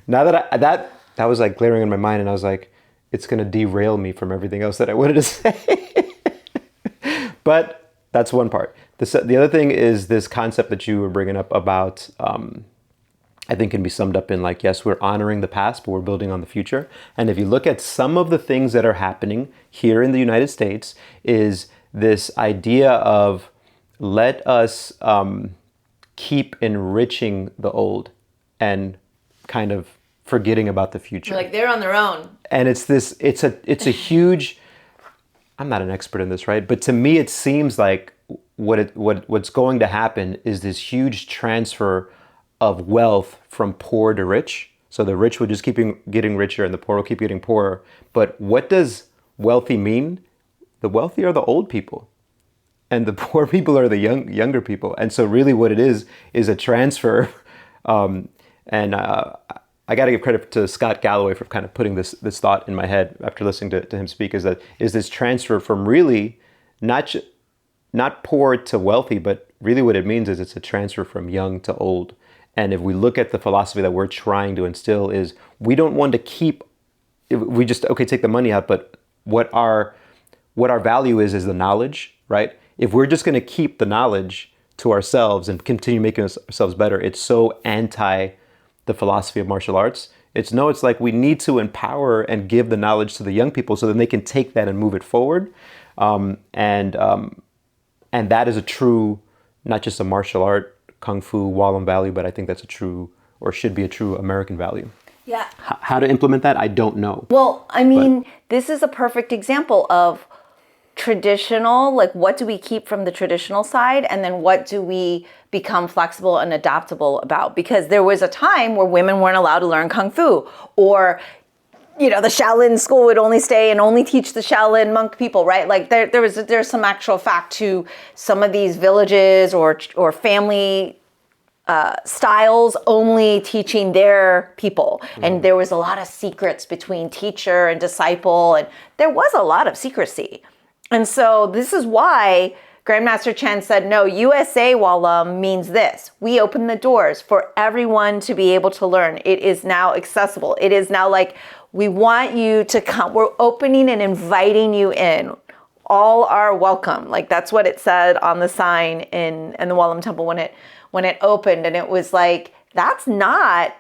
Now that was like glaring in my mind, and I was like, it's gonna derail me from everything else that I wanted to say. But that's one part. The other thing is this concept that you were bringing up about, I think can be summed up in like, yes, we're honoring the past, but we're building on the future. And if you look at some of the things that are happening here in the United States, is this idea of let us keep enriching the old and kind of forgetting about the future. Like, they're on their own. And it's a huge, I'm not an expert in this, right? But to me, it seems like what's going to happen is this huge transfer of wealth from poor to rich. So the rich will just keep getting richer and the poor will keep getting poorer. But what does wealthy mean? The wealthy are the old people, and the poor people are the younger people. And so really what it is a transfer. And I got to give credit to Scott Galloway for kind of putting this thought in my head after listening to him speak, is this transfer from really not poor to wealthy, but really what it means is it's a transfer from young to old. And if we look at the philosophy that we're trying to instill, is we don't want to keep, we just, okay, take the money out, but what our value is the knowledge, right? If we're just going to keep the knowledge to ourselves and continue making ourselves better, it's so anti the philosophy of martial arts. It's like we need to empower and give the knowledge to the young people so then they can take that and move it forward. And that is a true, not just a martial art, Kung Fu, Wah Lum value, but I think that's a true, or should be a true American value. Yeah. How to implement that, I don't know. Well, I mean, this is a perfect example of traditional, like what do we keep from the traditional side, and then what do we become flexible and adaptable about? Because there was a time where women weren't allowed to learn Kung Fu, or the Shaolin school would only stay and only teach the Shaolin monk people, right? Like there's some actual fact to some of these villages or family styles only teaching their people. And there was a lot of secrets between teacher and disciple, and there was a lot of secrecy. And so this is why Grandmaster Chen said, no, USA Wah Lum means this. We open the doors for everyone to be able to learn. It is now accessible. It is now like, we want you to come. We're opening and inviting you in. All are welcome. Like that's what it said on the sign in the Wah Lum Temple when it opened. And it was like, that's not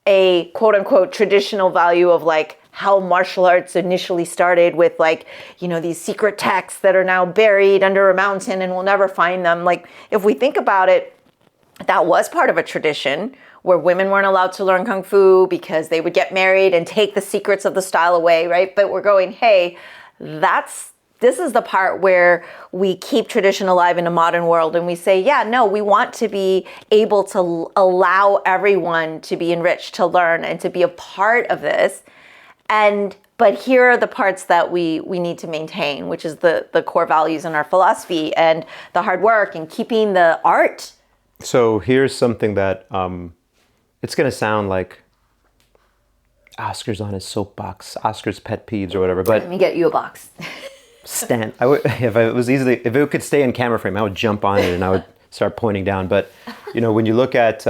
a quote unquote traditional value of like how martial arts initially started with like, these secret texts that are now buried under a mountain and we'll never find them. Like if we think about it, that was part of a tradition where women weren't allowed to learn Kung Fu because they would get married and take the secrets of the style away, right? But we're going, hey, this is the part where we keep tradition alive in a modern world and we say, yeah, no, we want to be able to allow everyone to be enriched, to learn, and to be a part of this. But here are the parts that we need to maintain, which is the core values in our philosophy and the hard work and keeping the art. So here's something that it's going to sound like Oscar's on his soapbox, Oscar's pet peeves or whatever. But let me get you a box. Stan, if it could stay in camera frame, I would jump on it and I would start pointing down. But when you look at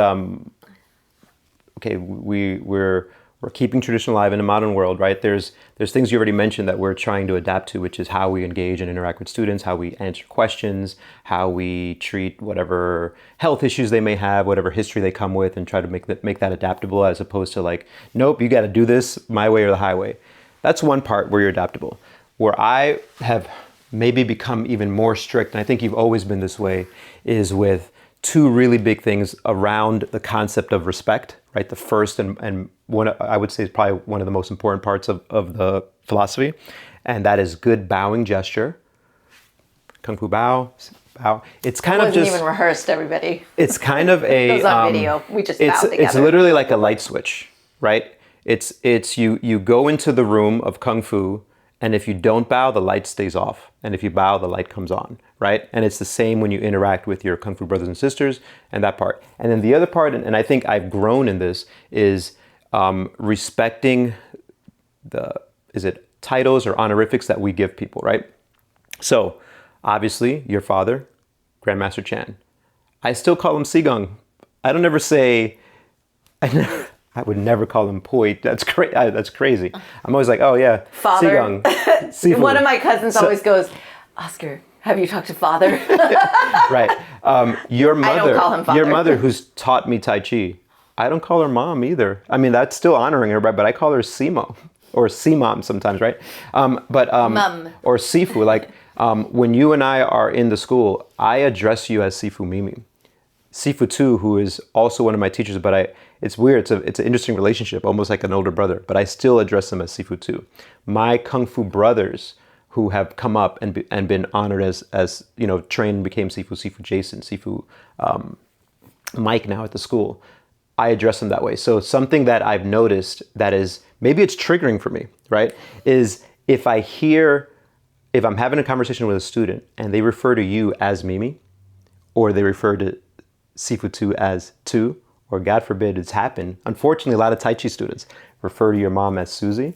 we're keeping tradition alive in a modern world, right? There's things you already mentioned that we're trying to adapt to, which is how we engage and interact with students, how we answer questions, how we treat whatever health issues they may have, whatever history they come with, and try to make that adaptable, as opposed to like, nope, you got to do this my way or the highway. That's one part where you're adaptable. Where I have maybe become even more strict, and I think you've always been this way, is with two really big things around the concept of respect, right? The first and one, I would say, is probably one of the most important parts of the philosophy, and that is good bowing gesture. Kung Fu bow. It's kind of just... It wasn't even rehearsed, everybody. It's kind of a... It was on video. We just bowed together. It's literally like a light switch, right? It's you go into the room of Kung Fu, and if you don't bow, the light stays off. And if you bow, the light comes on, right? And it's the same when you interact with your Kung Fu brothers and sisters and that part. And then the other part, and I think I've grown in this, is respecting titles or honorifics that we give people, right? So obviously your father, Grandmaster Chan. I still call him Sigong. I don't ever say... I would never call him Poi. That's crazy. I'm always like, oh yeah, Father. Sigong. One of my cousins always goes, Oscar, have you talked to Father? Right. Your mother. I don't call him Father. Your mother, who's taught me Tai Chi. I don't call her mom either. I mean, that's still honoring her, right? But I call her Simo or Simom sometimes, right? Mom. Or Sifu. Like when you and I are in the school, I address you as Sifu Mimi. Sifu 2, who is also one of my teachers, but it's weird. It's an interesting relationship, almost like an older brother, but I still address him as Sifu 2. My Kung Fu brothers who have come up and been honored as trained and became Sifu Jason, Sifu Mike now at the school, I address them that way. So something that I've noticed that is, maybe it's triggering for me, right, is if I'm having a conversation with a student and they refer to you as Mimi, or they refer to Sifu 2 as 2, or God forbid it's happened, unfortunately, a lot of Tai Chi students refer to your mom as Susie.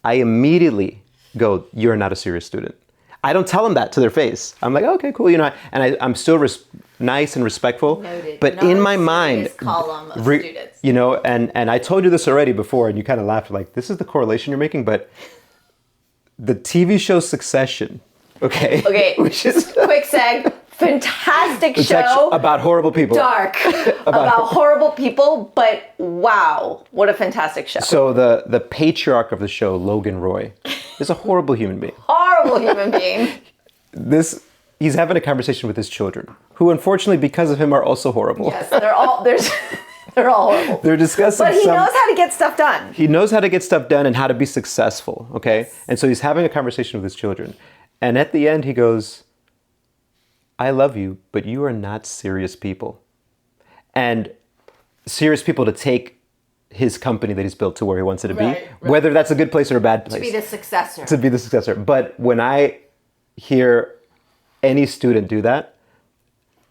I immediately go, you're not a serious student. I don't tell them that to their face. I'm like, okay, cool, I'm still nice and respectful. Noted. But No in my mind, serious column of students. And I told you this already before, and you kind of laughed, like, this is the correlation you're making, but the TV show Succession, okay, which is quick seg, fantastic show about horrible people, dark about horrible people, but wow, what a fantastic show. So the patriarch of the show, Logan Roy, is a horrible human being. Horrible human being. He's having a conversation with his children, who unfortunately, because of him, are also horrible. Yes, they're all horrible. They're discussing. But he knows how to get stuff done. He knows how to get stuff done and how to be successful. Okay, yes. And so he's having a conversation with his children, and at the end he goes, "I love you, but you are not serious people," and serious people to take his company that he's built to where he wants it to be, whether that's a good place or a bad place. To be the successor. To be the successor. But when I hear any student do that,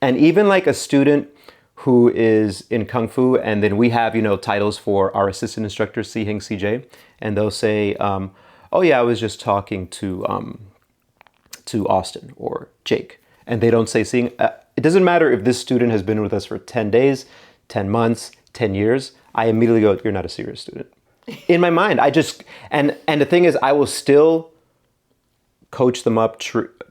and even like a student who is in Kung Fu, and then we have, titles for our assistant instructors, Si Hing, CJ, and they'll say, oh yeah, I was just talking to Austin or Jake. And they don't say seeing. It doesn't matter if this student has been with us for 10 days, 10 months, 10 years. I immediately go, you're not a serious student. In my mind, and the thing is, I will still coach them up,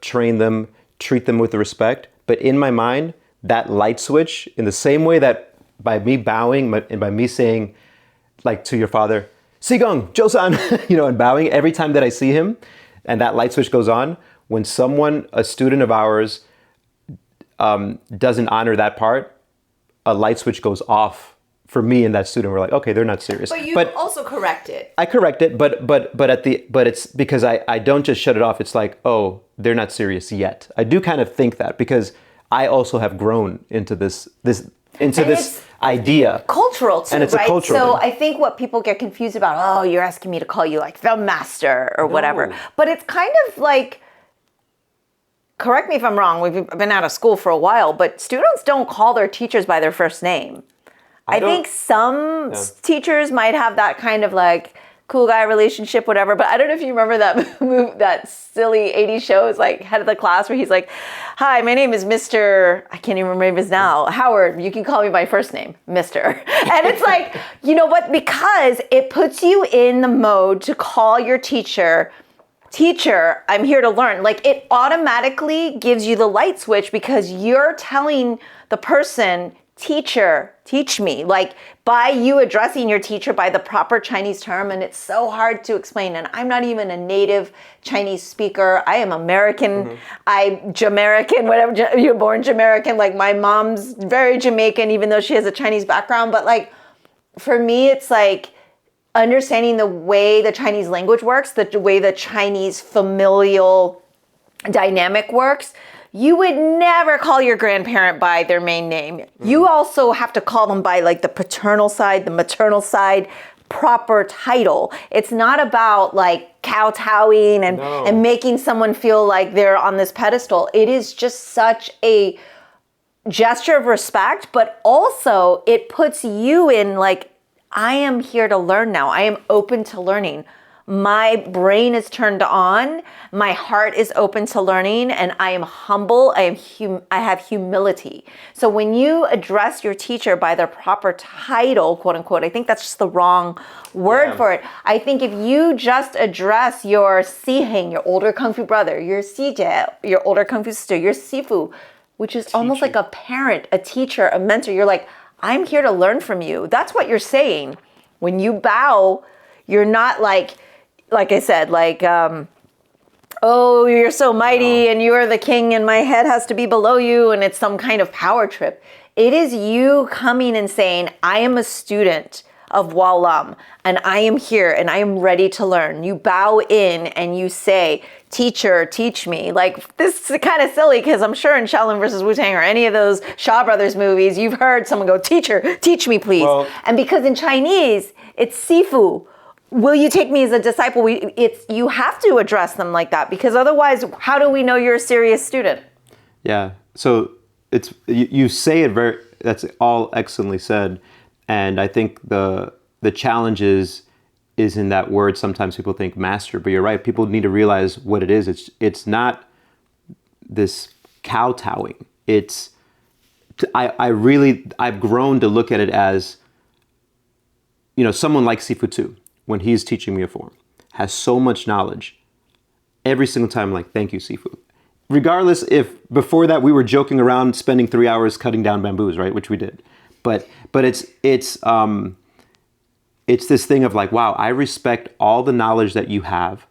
train them, treat them with respect. But in my mind, that light switch, in the same way that by me bowing and by me saying, like to your father, Sigong, Josan, and bowing every time that I see him, and that light switch goes on, when a student of ours, doesn't honor that part, a light switch goes off for me and that student. We're like, okay, they're not serious. But you also correct it. I correct it, but it's because I don't just shut it off. It's like, oh, they're not serious yet. I do kind of think that because I also have grown into this idea. Cultural too, and it's right? A cultural so thing. I think what people get confused about, oh, you're asking me to call you like the master or whatever. But it's kind of like, correct me if I'm wrong, we've been out of school for a while, but students don't call their teachers by their first name. I think some teachers might have that kind of like cool guy relationship, whatever. But I don't know if you remember that silly 80s show, is like head of the class, where he's like, hi, my name is Mr. I can't even remember his now. Howard, you can call me by first name, Mr. And it's like, you know what? Because it puts you in the mode to call your teacher, I'm here to learn. Like, it automatically gives you the light switch because you're telling the person, teacher, teach me, like by you addressing your teacher by the proper Chinese term. And it's so hard to explain. And I'm not even a native Chinese speaker. I am American. I'm Jamaican, whatever, you're born Jamaican. Like, my mom's very Jamaican, even though she has a Chinese background. But like, for me, it's like understanding the way the Chinese language works, the way the Chinese familial dynamic works. You would never call your grandparent by their main name. You also have to call them by like the paternal side, the maternal side, proper title. It's not about like kowtowing and making someone feel like they're on this pedestal. It is just such a gesture of respect, but also it puts you in like, I am here to learn now. I am open to learning. My brain is turned on. My heart is open to learning, and I am humble. I have humility. So when you address your teacher by their proper title, quote unquote, I think that's just the wrong word for it. I think if you just address your Siheng, your older Kung Fu brother, your Sijie, your older Kung Fu sister, your Sifu, which is almost like a parent, a teacher, a mentor, you're like, I'm here to learn from you. That's what you're saying. When you bow, you're not like I said, like, oh, you're so mighty and you're the king and my head has to be below you and it's some kind of power trip. It is you coming and saying, I am a student of Wah Lum and I am here and I am ready to learn. You bow in and you say, teacher, teach me. Like, this is kind of silly because I'm sure in Shaolin versus Wu-Tang or any of those Shaw Brothers movies, you've heard someone go, teacher, teach me, please. Well, and because in Chinese, it's Sifu. Will you take me as a disciple? You have to address them like that because otherwise, how do we know you're a serious student? Yeah. So you say it that's all excellently said. And I think the challenge is in that word. Sometimes people think master, but you're right. People need to realize what it is. It's not this kowtowing. I've grown to look at it as, someone like Sifu too, when he's teaching me a form, has so much knowledge. Every single time I'm like, thank you, Sifu. Regardless if before that we were joking around, spending 3 hours cutting down bamboos, right? Which we did. But it's this thing of like, wow, I respect all the knowledge that you have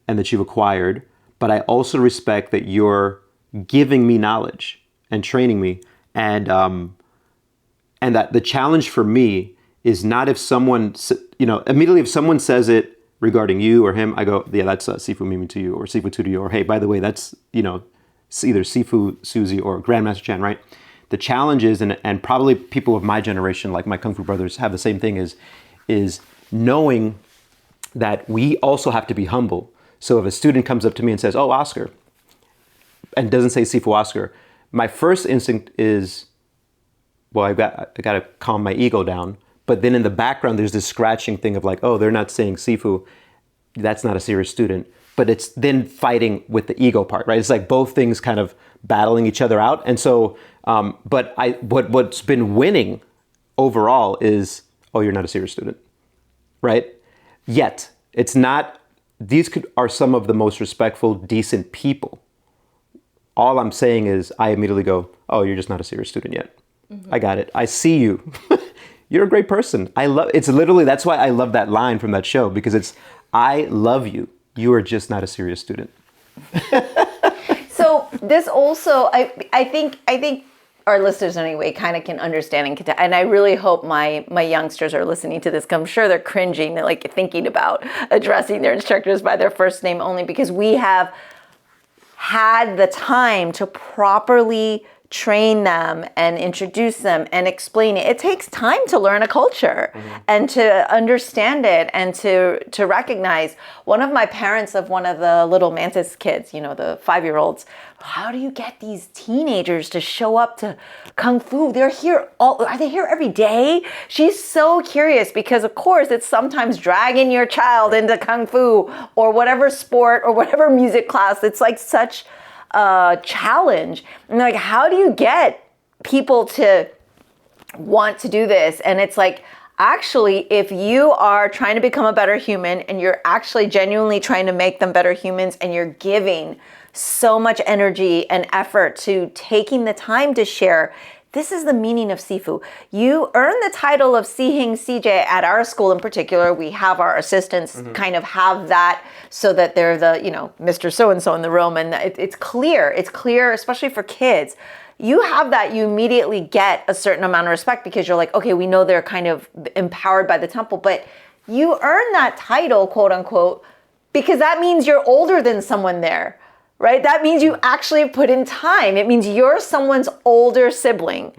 and that you've acquired, but I also respect that you're giving me knowledge and training me. And that the challenge for me is not if someone, immediately if someone says it regarding you or him, I go, yeah, that's Sifu Mimi to you, or Sifu Tu to you, or hey, by the way, that's, either Sifu Suzy or Grandmaster Chan, right? The challenge is, and probably people of my generation, like my Kung Fu brothers, have the same thing, is knowing that we also have to be humble. So if a student comes up to me and says, oh, Oscar, and doesn't say Sifu Oscar, my first instinct is, well, I got to calm my ego down. But then in the background, there's this scratching thing of like, oh, they're not saying Sifu. That's not a serious student. But it's then fighting with the ego part, right? It's like both things kind of battling each other out. And so, what's been winning overall is, oh, you're not a serious student, right? Yet, it's not, are some of the most respectful, decent people. All I'm saying is I immediately go, oh, you're just not a serious student yet. Mm-hmm. I got it. I see you. You're a great person. It's literally, that's why I love that line from that show, because it's, I love you. You are just not a serious student. So this also, I think our listeners anyway kind of can understand and I really hope my youngsters are listening to this, because I'm sure they're cringing, they're like thinking about addressing their instructors by their first name only, because we have had the time to properly train them and introduce them and explain it. It takes time to learn a culture and to understand it and to recognize. One of my parents of one of the little Mantis kids, the 5-year-olds, how do you get these teenagers to show up to Kung Fu? Are they here every day? She's so curious, because of course it's sometimes dragging your child into Kung Fu or whatever sport or whatever music class. It's like such challenge. And like, how do you get people to want to do this? And it's like, actually, if you are trying to become a better human and you're actually genuinely trying to make them better humans, and you're giving so much energy and effort to taking the time to share, this is the meaning of Sifu. You earn the title of Sihing CJ at our school in particular. We have our assistants kind of have that, so that they're the, Mr. So-and-so in the room. And it's clear, especially for kids. You have that, you immediately get a certain amount of respect, because you're like, okay, we know they're kind of empowered by the temple, but you earn that title, quote unquote, because that means you're older than someone there. Right? That means you actually put in time. It means you're someone's older sibling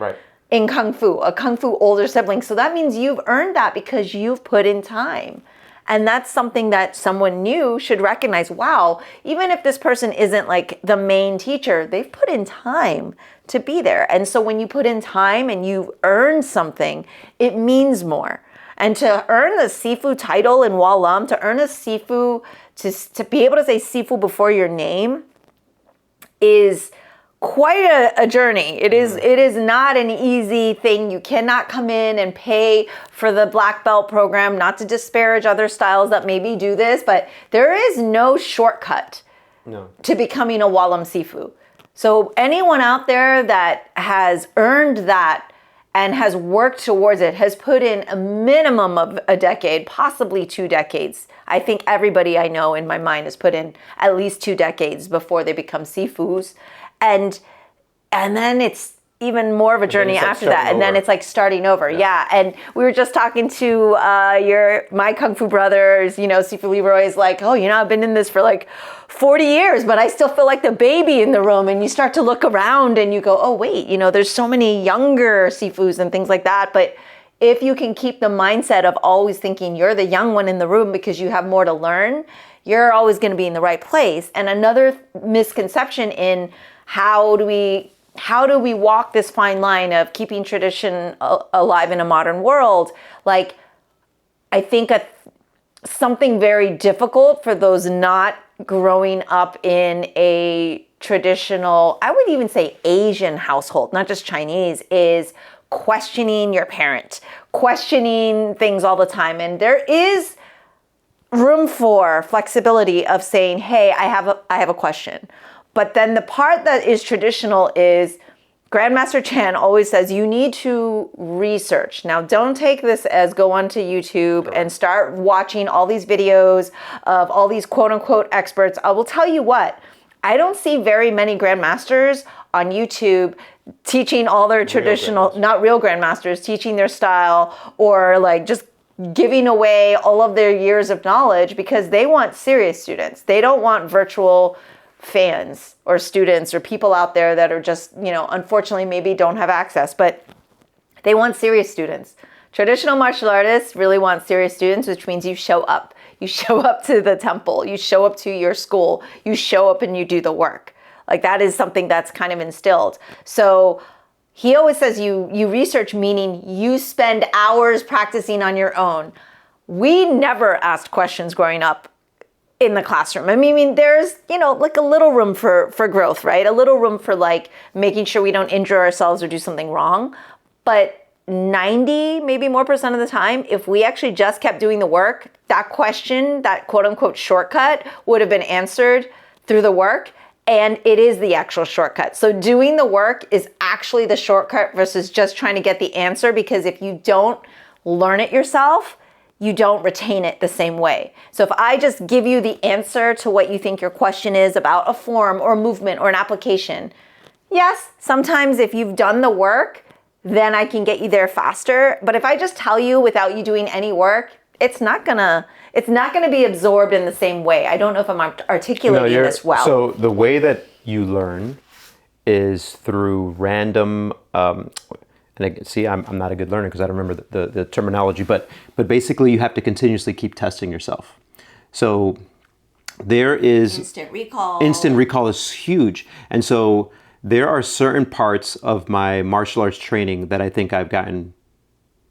in Kung Fu, a Kung Fu older sibling. So that means you've earned that because you've put in time. And that's something that someone new should recognize. Wow, even if this person isn't like the main teacher, they've put in time to be there. And so when you put in time and you earn something, it means more. And to earn the Sifu title in Wah Lum, to earn a Sifu, to be able to say Sifu before your name is quite a journey. It is not an easy thing. You cannot come in and pay for the black belt program, not to disparage other styles that maybe do this, but there is no shortcut to becoming a Wah Lum Sifu. So anyone out there that has earned that and has worked towards it, has put in a minimum of a decade, possibly 2 decades. I think everybody I know in my mind has put in at least 2 decades before they become Sifus. And then it's even more of a journey after that. And then it's like starting over. Yeah. And we were just talking to my Kung Fu brothers, Sifu Leroy is like, oh, I've been in this for like 40 years, but I still feel like the baby in the room. And you start to look around and you go, oh, wait, there's so many younger Sifus and things like that. But if you can keep the mindset of always thinking you're the young one in the room because you have more to learn, you're always going to be in the right place. And another misconception in how do we how do we walk this fine line of keeping tradition alive in a modern world? Like, I think something very difficult for those not growing up in a traditional, I would even say Asian household, not just Chinese, is questioning your parent, questioning things all the time. And there is room for flexibility of saying, hey, I have a question. But then the part that is traditional is Grandmaster Chan always says you need to research. Now, don't take this as go onto YouTube and start watching all these videos of all these quote unquote experts. I will tell you what, I don't see very many grandmasters on YouTube teaching all their traditional, not real grandmasters, teaching their style or like just giving away all of their years of knowledge because they want serious students. They don't want virtual fans or students or people out there that are just, unfortunately maybe don't have access, but they want serious students. Traditional martial artists really want serious students, which means you show up. You show up to the temple, you show up to your school, you show up and you do the work. Like that is something that's kind of instilled. So he always says you research, meaning you spend hours practicing on your own. We never asked questions growing up in the classroom. I mean, there's, like a little room for growth, right? A little room for like making sure we don't injure ourselves or do something wrong. But 90, maybe more percent of the time, if we actually just kept doing the work, that question, that quote unquote shortcut would have been answered through the work. And it is the actual shortcut. So doing the work is actually the shortcut versus just trying to get the answer, because if you don't learn it yourself, you don't retain it the same way. So if I just give you the answer to what you think your question is about a form or a movement or an application, yes, sometimes if you've done the work, then I can get you there faster. But if I just tell you without you doing any work, it's not gonna be absorbed in the same way. I don't know if I'm articulating this well. So the way that you learn is through random, and I'm not a good learner because I don't remember the terminology, but basically you have to continuously keep testing yourself. So there is instant recall. Instant recall is huge. And so there are certain parts of my martial arts training that I think I've gotten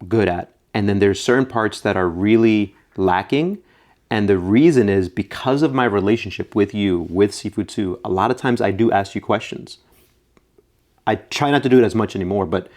good at. And then there's certain parts that are really lacking. And the reason is because of my relationship with you, with Sifu 2, a lot of times I do ask you questions. I try not to do it as much anymore, but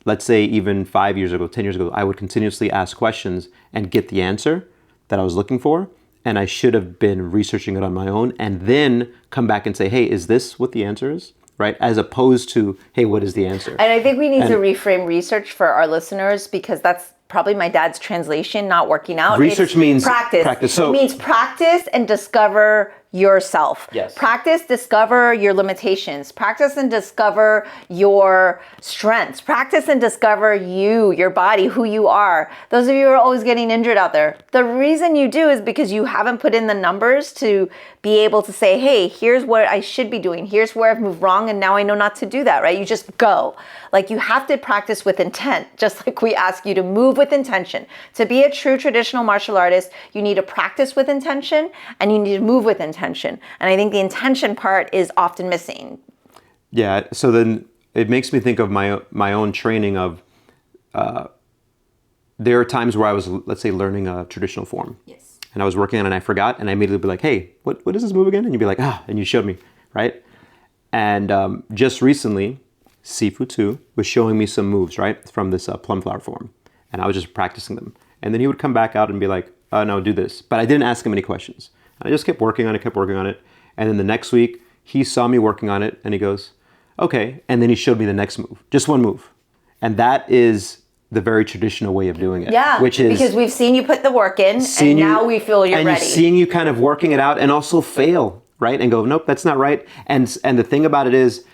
let's say even 5 years ago, 10 years ago, I would continuously ask questions and get the answer that I was looking for. And I should have been researching it on my own and then come back and say, hey, is this what the answer is? Right? As opposed to, hey, what is the answer? And I think we need to reframe research for our listeners, because that's probably my dad's translation, not working out. Research means practice. So, it means practice and discover yourself. Yes. Practice, discover your limitations. Practice and discover your strengths. Practice and discover you, your body, who you are. Those of you who are always getting injured out there, the reason you do is because you haven't put in the numbers to be able to say, hey, here's what I should be doing. Here's where I've moved wrong, and now I know not to do that, right? You just go. Like, you have to practice with intent, just like we ask you to move with intention. To be a true traditional martial artist, you need to practice with intention and you need to move with intention. And I think the intention part is often missing. Yeah, so then it makes me think of my own training of, there are times where I was, let's say, learning a traditional form. Yes. And I was working on it and I forgot, and I immediately be like, hey, what is this move again? And you'd be like, and you showed me, right? And just recently, Sifu 2 was showing me some moves, right, from this plum flower form. And I was just practicing them. And then he would come back out and be like, no, do this. But I didn't ask him any questions. I just kept working on it. And then the next week, he saw me working on it and he goes, okay. And then he showed me the next move, just one move. And that is the very traditional way of doing it. Yeah, which is because we've seen you put the work in and now we feel you're ready. And seeing you kind of working it out and also fail, right? And go, nope, that's not right. And the thing about it is,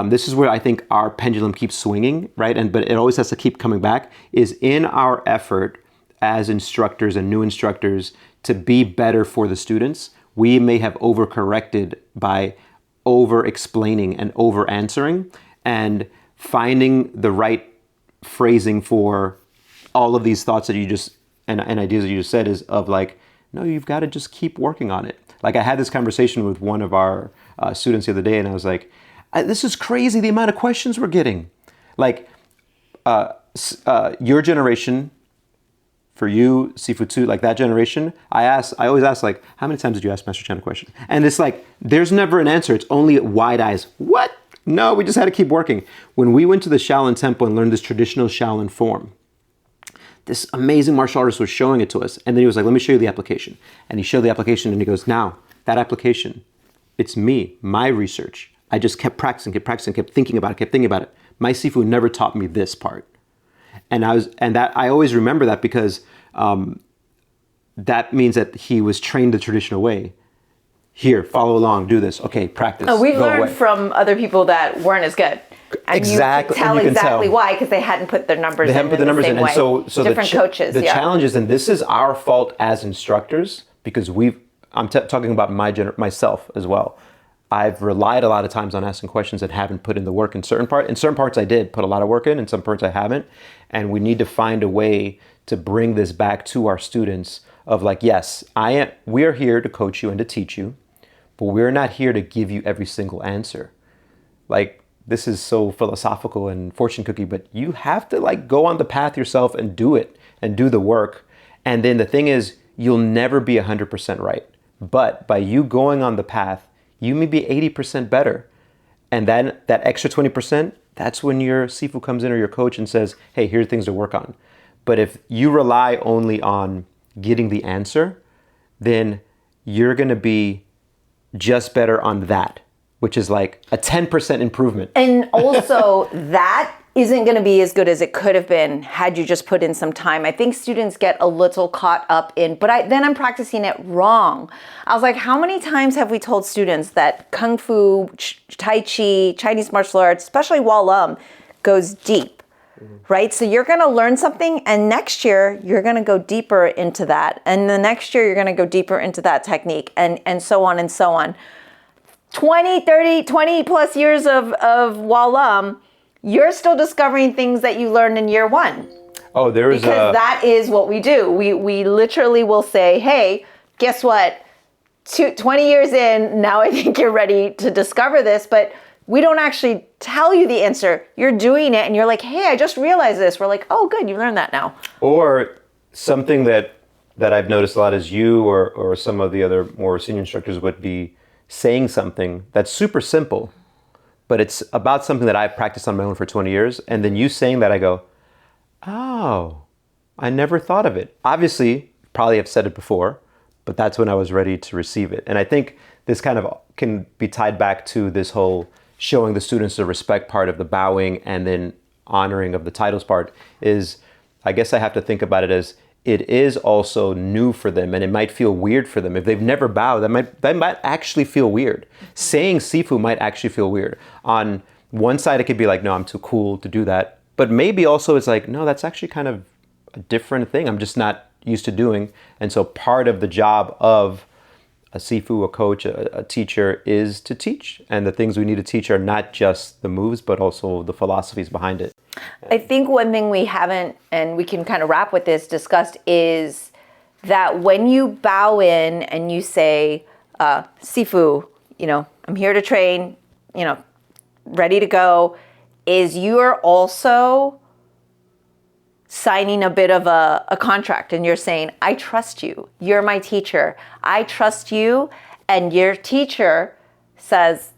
this is where I think our pendulum keeps swinging, right? But it always has to keep coming back, is in our effort as instructors and new instructors to be better for the students, we may have overcorrected by over-explaining and over-answering and finding the right phrasing for all of these thoughts that you just, and ideas that you just said, is of like, no, you've got to just keep working on it. Like, I had this conversation with one of our students the other day, and I was like, This is crazy, the amount of questions we're getting. Like, your generation, for you, Sifu 2, like that generation, I always ask, like, how many times did you ask Master Chan a question? And it's like, there's never an answer. It's only wide eyes. What? No, we just had to keep working. When we went to the Shaolin Temple and learned this traditional Shaolin form, this amazing martial artist was showing it to us. And then he was like, let me show you the application. And he showed the application and he goes, now, that application, it's me, my research. I just kept practicing, kept thinking about it. My Sifu never taught me this part. And I always remember that because that means that he was trained the traditional way. Here, follow along, do this. Okay, practice. We've learned from other people that weren't as good. And exactly. You can tell why, because they hadn't put their numbers in. They hadn't put the numbers in. And so different coaches. The challenge is, and this is our fault as instructors, because I'm talking about myself as well. I've relied a lot of times on asking questions that haven't put in the work in certain parts. In certain parts I did put a lot of work in some parts I haven't. And we need to find a way to bring this back to our students of like, yes, we are here to coach you and to teach you, but we're not here to give you every single answer. Like, this is so philosophical and fortune cookie, but you have to like go on the path yourself and do it and do the work. And then the thing is, you'll never be 100% right. But by you going on the path, you may be 80% better. And then that extra 20%, that's when your Sifu comes in or your coach and says, hey, here are things to work on. But if you rely only on getting the answer, then you're going to be just better on that, which is like a 10% improvement. And also that isn't going to be as good as it could have been had you just put in some time. I think students get a little caught up in, then I'm practicing it wrong. I was like, how many times have we told students that Kung Fu, Tai Chi, Chinese martial arts, especially Wah Lum, goes deep, right? So you're going to learn something and next year you're going to go deeper into that. And the next year you're going to go deeper into that technique and so on and so on. 20, 30, 20 plus years of Wah Lum, you're still discovering things that you learned in year one. Oh, there is because that is what we do. We literally will say, hey, guess what? 20 years in, now I think you're ready to discover this, but we don't actually tell you the answer. You're doing it and you're like, hey, I just realized this. We're like, oh, good, you learned that now. Or something that I've noticed a lot is you or some of the other more senior instructors would be saying something that's super simple, but it's about something that I've practiced on my own for 20 years. And then you saying that, I go, oh, I never thought of it. Obviously, probably have said it before, but that's when I was ready to receive it. And I think this kind of can be tied back to this whole showing the students the respect part of the bowing and then honoring of the titles part is, I guess I have to think about it as it is also new for them and it might feel weird for them. If they've never bowed, that might actually feel weird. Saying Sifu might actually feel weird. On one side, it could be like, no, I'm too cool to do that. But maybe also it's like, no, that's actually kind of a different thing I'm just not used to doing. And so part of the job of a Sifu, a coach, a teacher is to teach. And the things we need to teach are not just the moves, but also the philosophies behind it. I think one thing we haven't, and we can kind of wrap with this, discussed is that when you bow in and you say, Sifu, I'm here to train, ready to go, is you are also signing a bit of a contract and you're saying, I trust you. You're my teacher. I trust you. And your teacher says,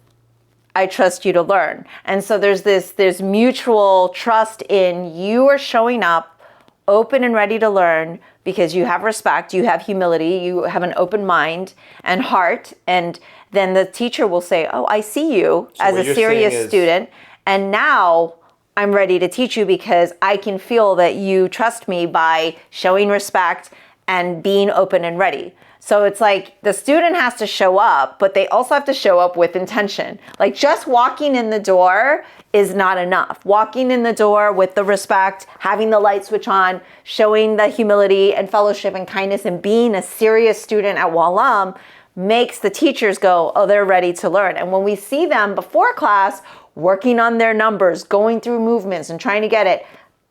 I trust you to learn. And so there's mutual trust in you are showing up open and ready to learn because you have respect, you have humility, you have an open mind and heart. And then the teacher will say, oh, I see you as a serious student. And now I'm ready to teach you because I can feel that you trust me by showing respect and being open and ready. So it's like the student has to show up, but they also have to show up with intention. Like just walking in the door is not enough. Walking in the door with the respect, having the light switch on, showing the humility and fellowship and kindness and being a serious student at Wah Lum makes the teachers go, oh, they're ready to learn. And when we see them before class, working on their numbers, going through movements and trying to get it,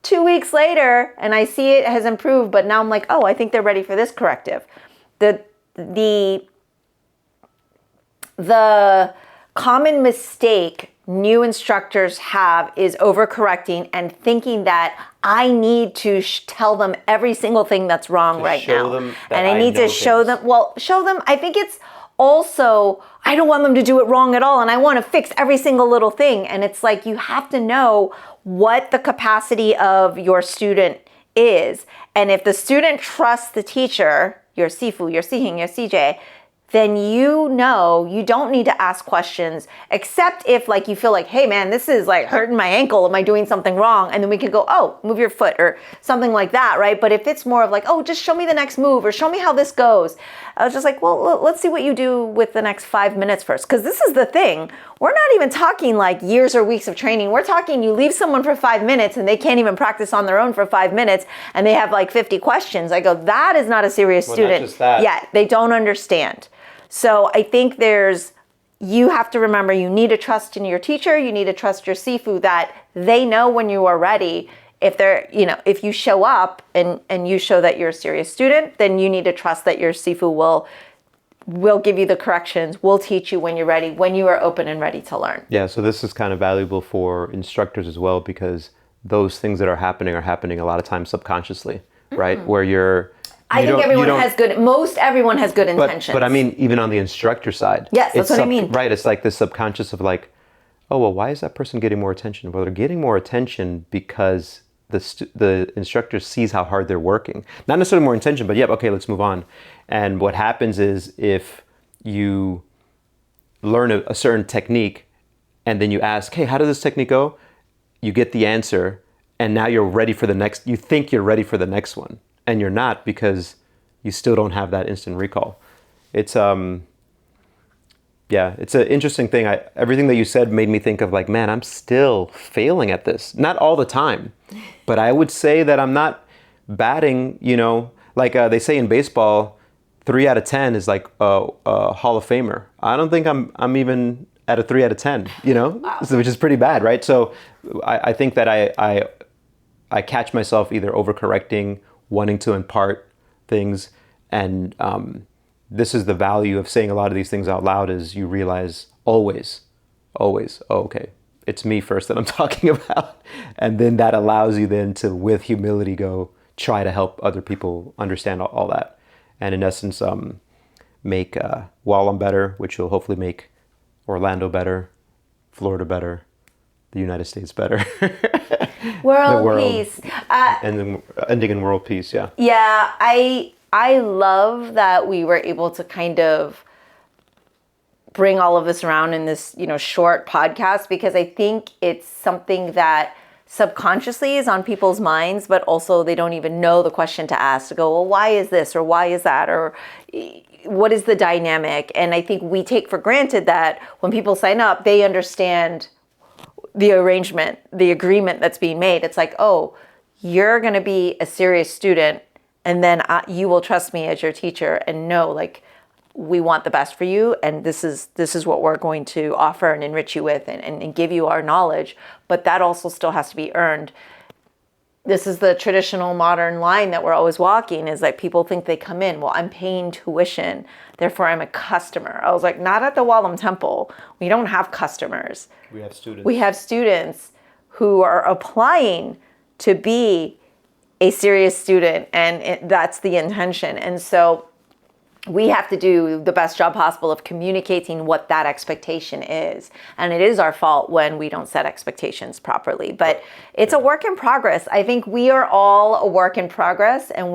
2 weeks later, and I see it has improved, but now I'm like, oh, I think they're ready for this corrective. The common mistake new instructors have is overcorrecting and thinking that I need to tell them every single thing that's wrong right now. And I need to show them, I think it's also, I don't want them to do it wrong at all, and I want to fix every single little thing. And it's like, you have to know what the capacity of your student is. And if the student trusts the teacher, your Sifu, your Sihing, your CJ, then you know you don't need to ask questions, except if like you feel like, hey man, this is like hurting my ankle, am I doing something wrong? And then we can go, oh, move your foot or something like that, right? But if it's more of like, oh, just show me the next move or show me how this goes, I was just like, well, let's see what you do with the next 5 minutes first. Because this is the thing, we're not even talking like years or weeks of training. We're talking you leave someone for 5 minutes and they can't even practice on their own for 5 minutes and they have like 50 questions. I go, that is not a serious student. Not just that. Yeah, they don't understand. So I think you have to remember, you need to trust in your teacher, you need to trust your Sifu that they know when you are ready. If you show up and you show that you're a serious student, then you need to trust that your Sifu will give you the corrections, will teach you when you're ready, when you are open and ready to learn. Yeah, so this is kind of valuable for instructors as well, because those things that are happening a lot of times subconsciously, right? Where I think most everyone has good intentions. But I mean, even on the instructor side. Yes, that's what I mean. Right, it's like the subconscious of like, oh, well, why is that person getting more attention? Well, they're getting more attention because the instructor sees how hard they're working. Not necessarily more attention, but okay, let's move on. And what happens is if you learn a certain technique and then you ask, hey, how does this technique go? You get the answer and now you're ready for the next, you think you're ready for the next one. And you're not, because you still don't have that instant recall. It's it's an interesting thing. Everything that you said made me think of like, man, I'm still failing at this. Not all the time, but I would say that I'm not batting, like they say in baseball, 3 out of 10 is like a Hall of Famer. I don't think I'm even at a 3 out of 10, Wow. So, which is pretty bad, right? So I think that I catch myself either overcorrecting, wanting to impart things, and this is the value of saying a lot of these things out loud, is you realize always, oh, okay, it's me first that I'm talking about, and then that allows you then to, with humility, go try to help other people understand all that, and in essence make Wah Lum better, which will hopefully make Orlando better, Florida better, the United States better. World peace. And then ending in world peace, yeah. Yeah, I love that we were able to kind of bring all of this around in this, short podcast, because I think it's something that subconsciously is on people's minds, but also they don't even know the question to ask, to go, well, why is this, or why is that, or what is the dynamic? And I think we take for granted that when people sign up, they understand the arrangement, the agreement that's being made. It's like, oh, you're going to be a serious student, and then you will trust me as your teacher and know, like, we want the best for you, and this is what we're going to offer and enrich you with and give you our knowledge. But that also still has to be earned. This is the traditional modern line that we're always walking, is like people think they come in, well, I'm paying tuition, therefore I'm a customer. I was like, not at the Wah Lum Temple. We don't have customers. We have students. We have students who are applying to be a serious student, and that's the intention. And so we have to do the best job possible of communicating what that expectation is. And it is our fault when we don't set expectations properly. But it's a work in progress. I think we are all a work in progress, and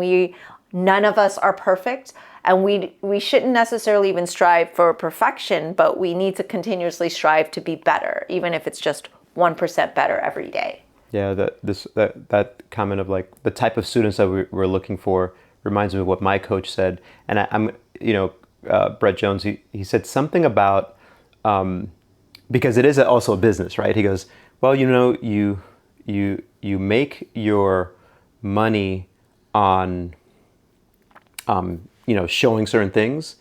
none of us are perfect. And we shouldn't necessarily even strive for perfection, but we need to continuously strive to be better, even if it's just 1% better every day. Yeah, that comment of like the type of students that we're looking for reminds me of what my coach said. And I'm Brett Jones, he said something about, because it is also a business, right? He goes, well, you make your money on, showing certain things,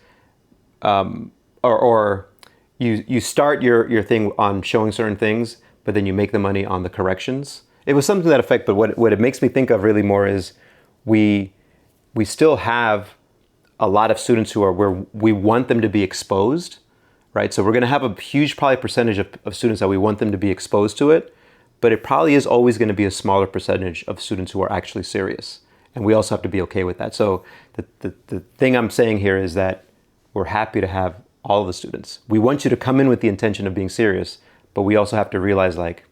or you start your thing on showing certain things, but then you make the money on the corrections. It was something to that effect, but what it makes me think of really more is we still have a lot of students who are where we want them to be exposed, right? So we're going to have a huge probably percentage of students that we want them to be exposed to it, but it probably is always going to be a smaller percentage of students who are actually serious. And we also have to be okay with that. So the thing I'm saying here is that we're happy to have all of the students. We want you to come in with the intention of being serious, but we also have to realize, like,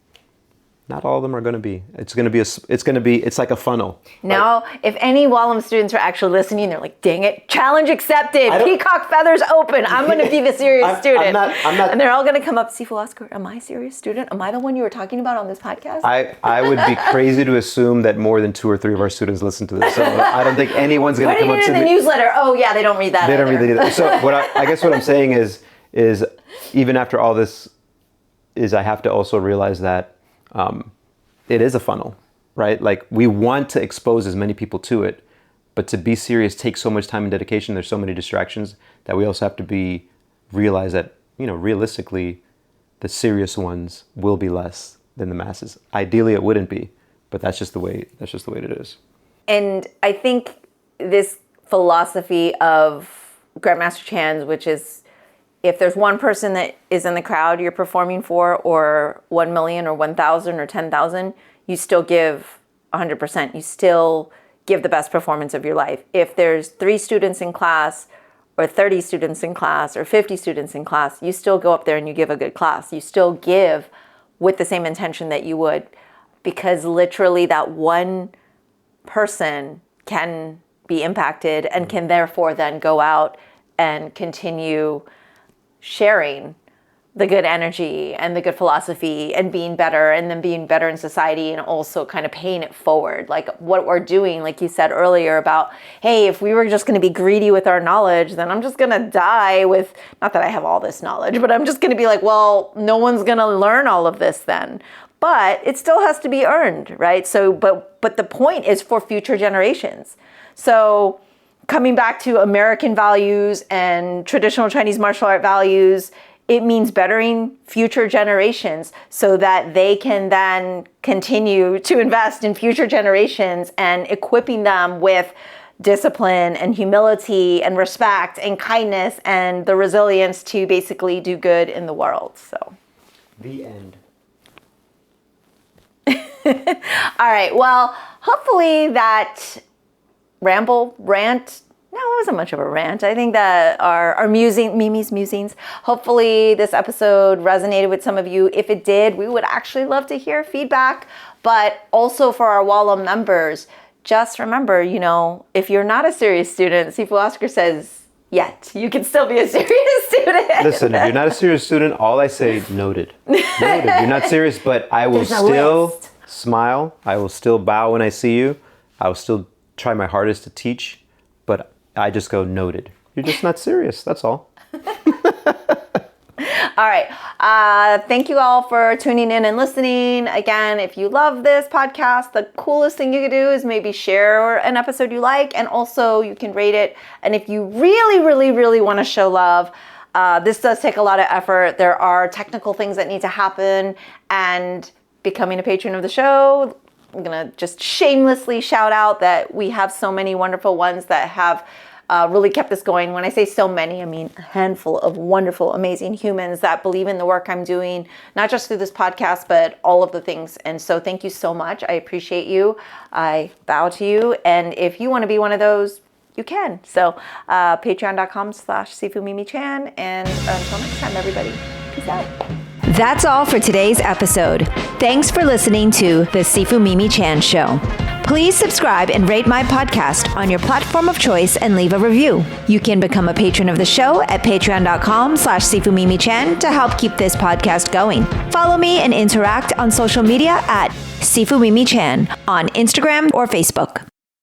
not all of them are going to be. It's like a funnel. Now, if any Wah Lum students are actually listening, they're like, dang it, challenge accepted, peacock feathers open, I'm going to be the serious student. I'm not, and they're all going to come up, Sifu Oscar, am I a serious student? Am I the one you were talking about on this podcast? I would be crazy to assume that more than 2 or 3 of our students listen to this. So I don't think anyone's going to come up to me. Put it in the newsletter. Oh yeah, they don't read that. They don't read that. So I guess what I'm saying is even after all this, is I have to also realize that it is a funnel, right? Like, we want to expose as many people to it, but to be serious takes so much time and dedication. There's so many distractions that we also have to realize that, realistically, the serious ones will be less than the masses. Ideally, it wouldn't be, but that's just the way it is. And I think this philosophy of Grandmaster Chan's, which is, if there's one person that is in the crowd you're performing for, or 1 million or 1,000 or 10,000, you still give 100%. You still give the best performance of your life. If there's 3 students in class, or 30 students in class, or 50 students in class, you still go up there and you give a good class. You still give with the same intention that you would, because literally that one person can be impacted and can therefore then go out and continue sharing the good energy and the good philosophy and being better, and then being better in society, and also kind of paying it forward. Like what we're doing, like you said earlier about, hey, if we were just going to be greedy with our knowledge, then I'm just going to die with, not that I have all this knowledge, but I'm just going to be like, well, no one's going to learn all of this then. But it still has to be earned, right? So, but the point is for future generations. So coming back to American values and traditional Chinese martial art values, it means bettering future generations so that they can then continue to invest in future generations and equipping them with discipline and humility and respect and kindness and the resilience to basically do good in the world. So, the end. All right. Well, hopefully that rant. No, it wasn't much of a rant. I think that our Mimi's musings, hopefully this episode resonated with some of you. If it did, we would actually love to hear feedback. But also for our Wah Lum members, just remember, if you're not a serious student, Sifu Oscar says, yet, you can still be a serious student. Listen, if you're not a serious student, all I say, noted. Noted. You're not serious, but I will still smile. I will still bow when I see you. I will still try my hardest to teach, but I just go, noted. You're just not serious. That's all. All right. Thank you all for tuning in and listening. Again, if you love this podcast, the coolest thing you could do is maybe share an episode you like, and also you can rate it. And if you really, really, really want to show love, this does take a lot of effort. There are technical things that need to happen, and becoming a patron of the show, I'm going to just shamelessly shout out that we have so many wonderful ones that have really kept this going. When I say so many, I mean a handful of wonderful, amazing humans that believe in the work I'm doing, not just through this podcast, but all of the things. And so thank you so much. I appreciate you. I bow to you. And if you want to be one of those, you can. So patreon.com/SifuMimiChan. And until next time, everybody, peace out. That's all for today's episode. Thanks for listening to The Sifu Mimi Chan Show. Please subscribe and rate my podcast on your platform of choice and leave a review. You can become a patron of the show at patreon.com/SifuMimiChan to help keep this podcast going. Follow me and interact on social media at Sifu Mimi Chan on Instagram or Facebook.